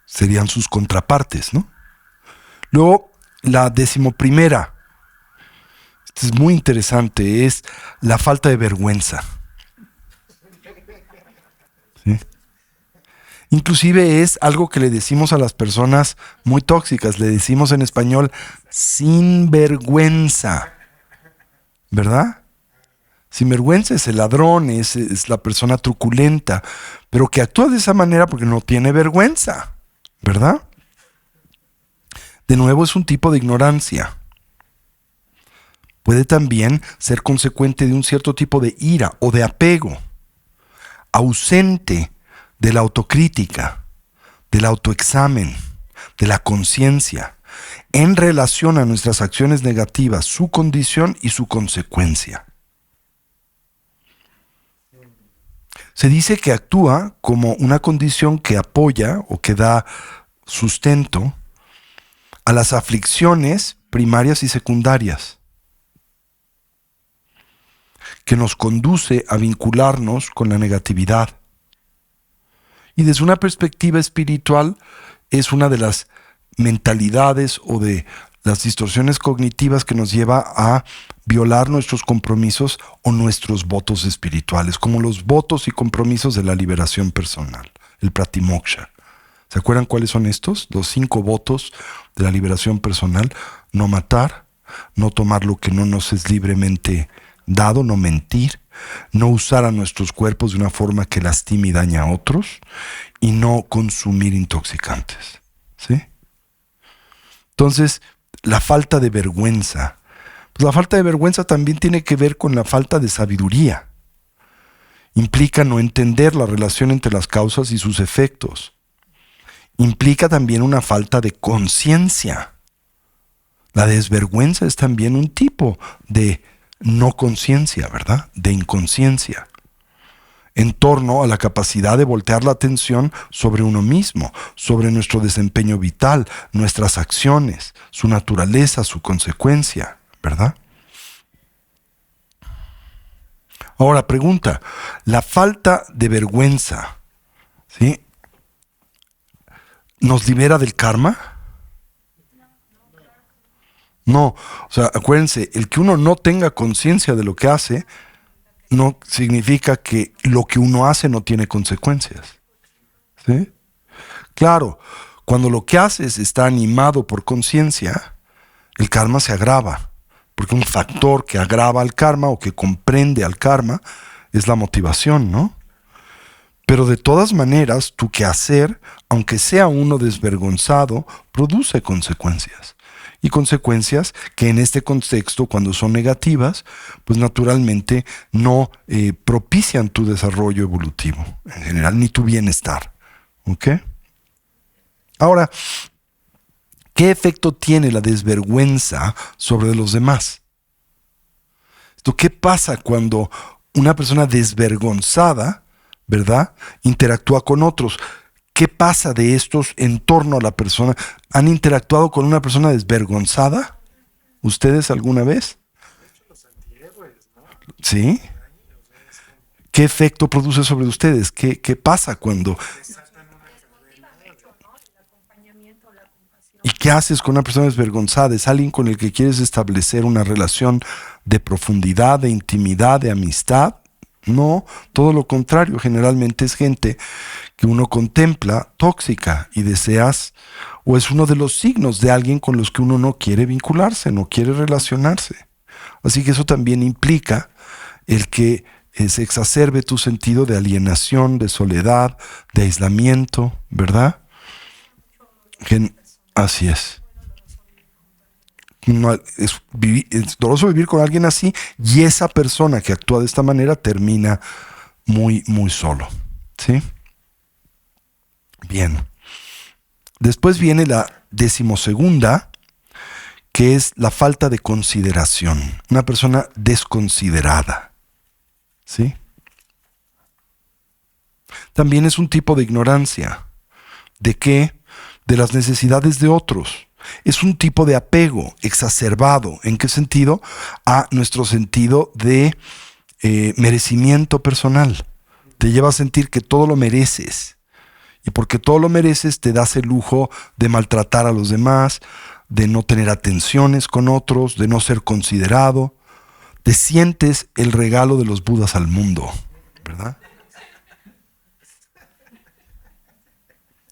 Serían sus contrapartes, ¿no? Luego, la 11ª, esto es muy interesante, es la falta de vergüenza. ¿Sí? Inclusive es algo que le decimos a las personas muy tóxicas, le decimos en español sin vergüenza, ¿verdad? Sinvergüenza es el ladrón, es la persona truculenta, pero que actúa de esa manera porque no tiene vergüenza, ¿verdad? De nuevo es un tipo de ignorancia. Puede también ser consecuente de un cierto tipo de ira o de apego, ausente de la autocrítica, del autoexamen, de la conciencia, en relación a nuestras acciones negativas, su condición y su consecuencia. Se dice que actúa como una condición que apoya o que da sustento a las aflicciones primarias y secundarias, que nos conduce a vincularnos con la negatividad. Y desde una perspectiva espiritual es una de las mentalidades o de las distorsiones cognitivas que nos lleva a violar nuestros compromisos o nuestros votos espirituales, como los votos y compromisos de la liberación personal, el pratimoksha. ¿Se acuerdan cuáles son estos? Los 5 votos de la liberación personal: no matar, no tomar lo que no nos es libremente dado, no mentir, no usar a nuestros cuerpos de una forma que lastime y dañe a otros, y no consumir intoxicantes. ¿Sí? Entonces, la falta de vergüenza. Pues la falta de vergüenza también tiene que ver con la falta de sabiduría. Implica no entender la relación entre las causas y sus efectos. Implica también una falta de conciencia. La desvergüenza es también un tipo de no conciencia, ¿verdad? De inconsciencia. En torno a la capacidad de voltear la atención sobre uno mismo, sobre nuestro desempeño vital, nuestras acciones, su naturaleza, su consecuencia, ¿verdad? Ahora, pregunta, ¿la falta de vergüenza, ¿sí?, nos libera del karma? No, o sea, acuérdense, el que uno no tenga conciencia de lo que hace no significa que lo que uno hace no tiene consecuencias. ¿Sí? Claro, cuando lo que haces está animado por conciencia, el karma se agrava, porque un factor que agrava al karma o que comprende al karma es la motivación, ¿no? Pero de todas maneras, tu quehacer, aunque sea uno desvergonzado, produce consecuencias. Y consecuencias que en este contexto, cuando son negativas, pues naturalmente no propician tu desarrollo evolutivo, en general, ni tu bienestar. ¿Ok? Ahora, ¿qué efecto tiene la desvergüenza sobre los demás? ¿Qué pasa cuando una persona desvergonzada, ¿verdad?, interactúa con otros? ¿Qué pasa de estos en torno a la persona? ¿Han interactuado con una persona desvergonzada? ¿Ustedes alguna vez? ¿Sí? ¿Qué efecto produce sobre ustedes? ¿Qué pasa cuando... ¿Y qué haces con una persona desvergonzada? ¿Es alguien con el que quieres establecer una relación de profundidad, de intimidad, de amistad? No, todo lo contrario. Generalmente es gente que uno contempla tóxica y deseas, o es uno de los signos de alguien con los que uno no quiere vincularse, no quiere relacionarse. Así que eso también implica el que se exacerbe tu sentido de alienación, de soledad, de aislamiento, ¿verdad? Así es. No, es doloroso vivir con alguien así, y esa persona que actúa de esta manera termina muy, muy solo. ¿Sí? Bien. Después viene la 12ª, que es la falta de consideración. Una persona desconsiderada. ¿Sí? También es un tipo de ignorancia. ¿De qué? De las necesidades de otros. Es un tipo de apego exacerbado. ¿En qué sentido? A nuestro sentido de merecimiento personal. Te lleva a sentir que todo lo mereces. Y porque todo lo mereces, te das el lujo de maltratar a los demás, de no tener atenciones con otros, de no ser considerado. Te sientes el regalo de los Budas al mundo, ¿verdad?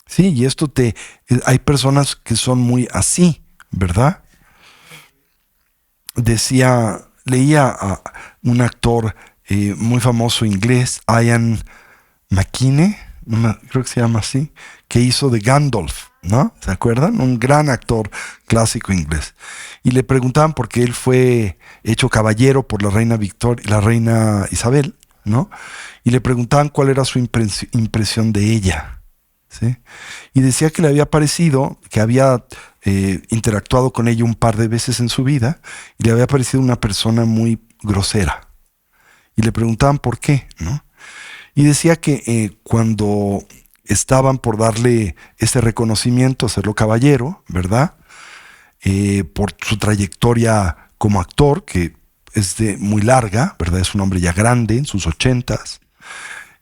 Sí, y hay personas que son muy así, ¿verdad? Leía a un actor muy famoso inglés, Ian McKellen, creo que se llama así, que hizo de Gandalf, ¿no? ¿Se acuerdan? Un gran actor clásico inglés. Y le preguntaban por qué él fue hecho caballero por la reina Isabel, ¿no? Y le preguntaban cuál era su impresión de ella. ¿Sí? Y decía que le había parecido, que había interactuado con ella un par de veces en su vida, y le había parecido una persona muy grosera. Y le preguntaban por qué, ¿no? Y decía que cuando estaban por darle ese reconocimiento, hacerlo caballero, ¿verdad? Por su trayectoria como actor, que es muy larga, ¿verdad? Es un hombre ya grande, en sus 80s.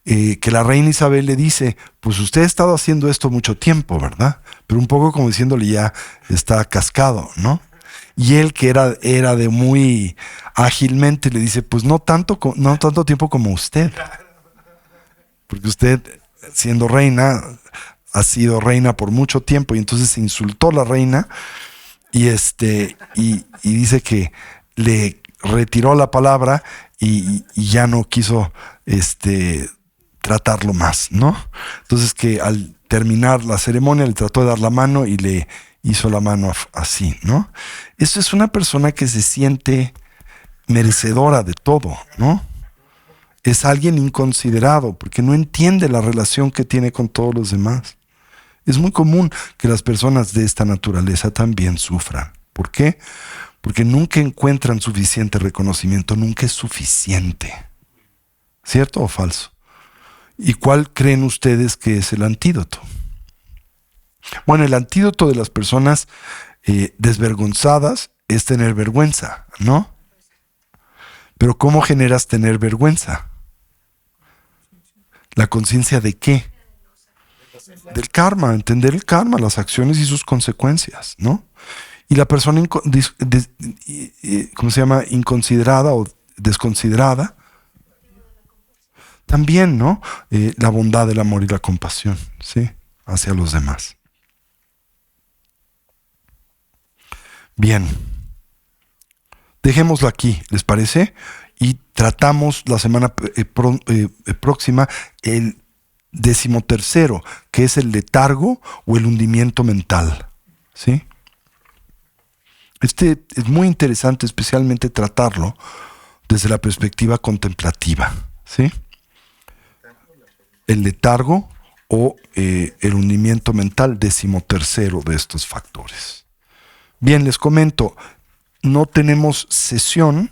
Que la reina Isabel le dice, pues usted ha estado haciendo esto mucho tiempo, ¿verdad? Pero un poco como diciéndole, ya está cascado, ¿no? Y él, que era de muy ágilmente, le dice, pues no tanto tiempo como usted. Porque usted, siendo reina, ha sido reina por mucho tiempo, y entonces se insultó a la reina y dice que le retiró la palabra y ya no quiso tratarlo más, ¿no? Entonces que al terminar la ceremonia le trató de dar la mano y le hizo la mano así, ¿no? Eso es una persona que se siente merecedora de todo, ¿no? Es alguien inconsiderado porque no entiende la relación que tiene con todos los demás. Es muy común que las personas de esta naturaleza también sufran. ¿Por qué? Porque nunca encuentran suficiente reconocimiento, nunca es suficiente. ¿Cierto o falso? ¿Y cuál creen ustedes que es el antídoto? Bueno, el antídoto de las personas desvergonzadas es tener vergüenza, ¿no? Pero ¿cómo generas tener vergüenza? ¿La conciencia de qué? Del karma, entender el karma, las acciones y sus consecuencias, ¿no? Y la persona, ¿cómo se llama? Inconsiderada o desconsiderada, también, ¿no? La bondad, el amor y la compasión, ¿sí? Hacia los demás. Bien. Dejémoslo aquí, ¿les parece? Y tratamos la semana próxima el 13º, que es el letargo o el hundimiento mental, ¿sí? Es muy interesante, especialmente tratarlo desde la perspectiva contemplativa, ¿sí? El letargo o el hundimiento mental, 13º de estos factores. Bien, les comento, no tenemos sesión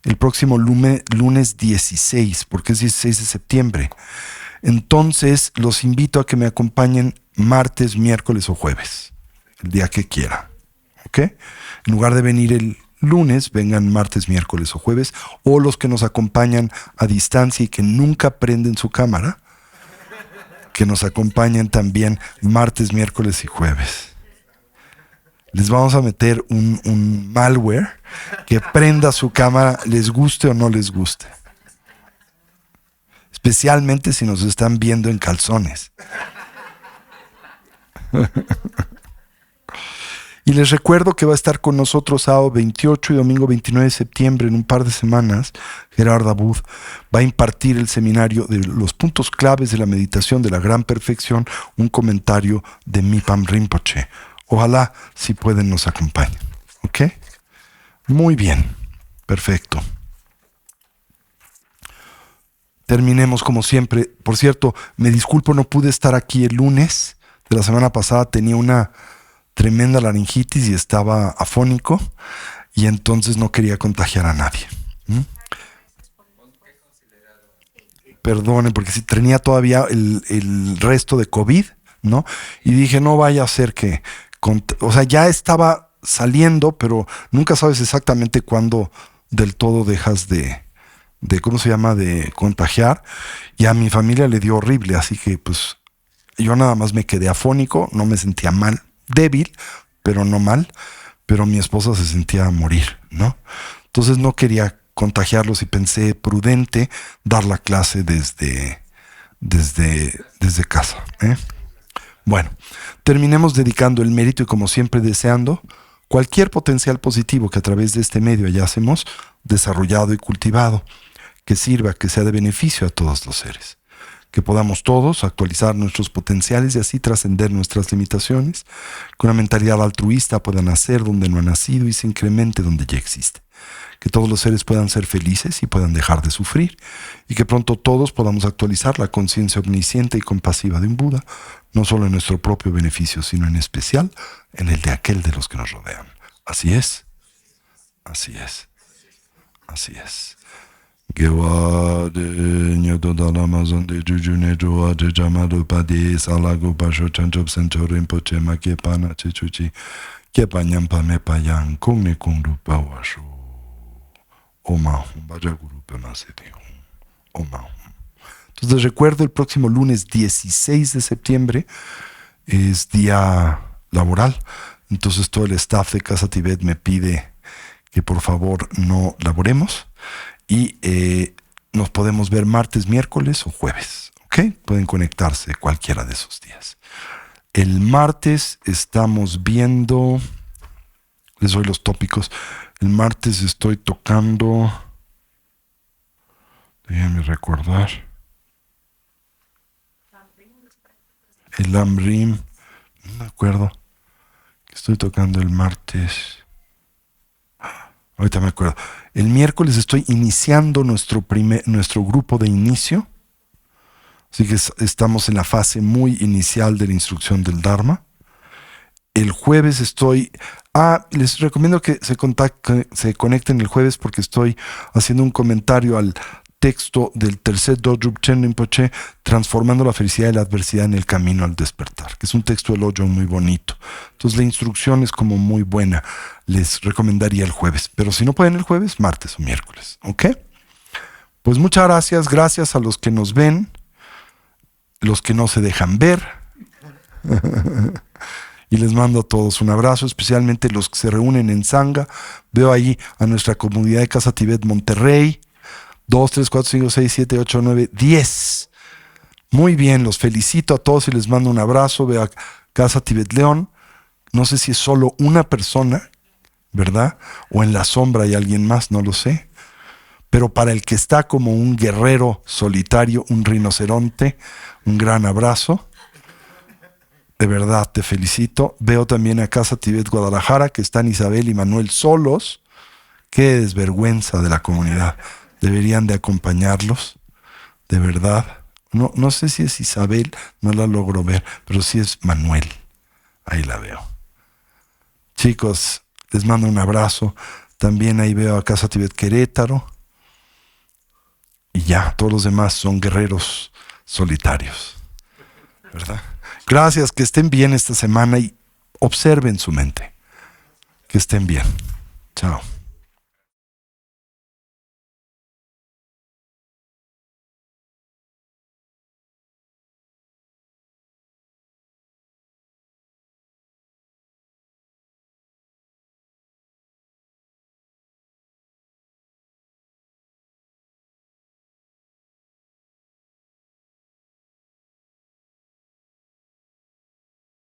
el próximo lunes 16, porque es 16 de septiembre. Entonces, los invito a que me acompañen martes, miércoles o jueves, el día que quieran. ¿Ok? En lugar de venir el lunes, vengan martes, miércoles o jueves, o los que nos acompañan a distancia y que nunca prenden su cámara, que nos acompañen también martes, miércoles y jueves. Les vamos a meter un malware que prenda su cámara, les guste o no les guste. Especialmente si nos están viendo en calzones. Y les recuerdo que va a estar con nosotros sábado 28 y domingo 29 de septiembre, en un par de semanas. Gerard Abud va a impartir el seminario de los puntos claves de la meditación de la gran perfección, un comentario de Mipam Rinpoche. Ojalá, si pueden, nos acompañen. ¿Ok? Muy bien. Perfecto. Terminemos como siempre. Por cierto, me disculpo, no pude estar aquí el lunes. de la semana pasada tenía una tremenda laringitis y estaba afónico y entonces no quería contagiar a nadie. Perdone, porque si tenía todavía el resto de COVID, ¿no? Y dije, no vaya a ser que... O sea, ya estaba saliendo, pero nunca sabes exactamente cuándo del todo dejas de ¿cómo se llama? De contagiar. Y a mi familia le dio horrible, así que pues yo nada más me quedé afónico, no me sentía mal, débil, pero no mal, pero mi esposa se sentía a morir, ¿no? Entonces no quería contagiarlos y pensé prudente dar la clase desde casa, ¿eh? Bueno, terminemos dedicando el mérito y como siempre deseando cualquier potencial positivo que a través de este medio hayásemos desarrollado y cultivado, que sirva, que sea de beneficio a todos los seres. Que podamos todos actualizar nuestros potenciales y así trascender nuestras limitaciones, que una mentalidad altruista pueda nacer donde no ha nacido y se incremente donde ya existe. Que todos los seres puedan ser felices y puedan dejar de sufrir, y que pronto todos podamos actualizar la conciencia omnisciente y compasiva de un Buda, no solo en nuestro propio beneficio, sino en especial en el de aquel de los que nos rodean. Así es. Así es. Así es. Gewa de nyodo dalamazon de jujune joa de jamado padi salago pasho chanchop sencho rinpoche ma kepana chichuchi kepa nyampa me payan kungne kundu pawasho Oma vaya guru pema se dijo Oma. Entonces les recuerdo, el próximo lunes 16 de septiembre es día laboral, entonces todo el staff de Casa Tibet me pide que por favor no laboremos. Y nos podemos ver martes, miércoles o jueves, ¿ok? Pueden conectarse cualquiera de esos días. El martes estamos viendo, les doy los tópicos. El martes estoy tocando, déjenme recordar, el Amrim, no me acuerdo, que estoy tocando el martes. Ahorita me acuerdo. El miércoles estoy iniciando nuestro grupo de inicio. Así que estamos en la fase muy inicial de la instrucción del Dharma. El jueves estoy... les recomiendo que se conecten el jueves porque estoy haciendo un comentario al texto del tercer Dodrup Chen Rinpoche, transformando la felicidad y la adversidad en el camino al despertar, que es un texto del Ojo muy bonito. Entonces la instrucción es como muy buena. Les recomendaría el jueves, pero si no pueden el jueves, martes o miércoles, ¿ok? Pues muchas gracias, gracias a los que nos ven, los que no se dejan ver, y les mando a todos un abrazo, especialmente los que se reúnen en Sangha. Veo ahí a nuestra comunidad de Casa Tibet Monterrey, 2, 3, 4, 5, 6, 7, 8, 9, 10. Muy bien, los felicito a todos y les mando un abrazo. Veo a Casa Tibet León. No sé si es solo una persona, ¿verdad? O en la sombra hay alguien más, no lo sé. Pero para el que está como un guerrero solitario, un rinoceronte, un gran abrazo. De verdad, te felicito. Veo también a Casa Tibet Guadalajara, que están Isabel y Manuel solos. Qué desvergüenza de la comunidad. Deberían de acompañarlos, de verdad. No sé si es Isabel, no la logro ver, pero sí es Manuel. Ahí la veo. Chicos, les mando un abrazo. También ahí veo a Casa Tibet Querétaro. Y ya, todos los demás son guerreros solitarios, ¿verdad? Gracias, que estén bien esta semana y observen su mente. Que estén bien. Chao.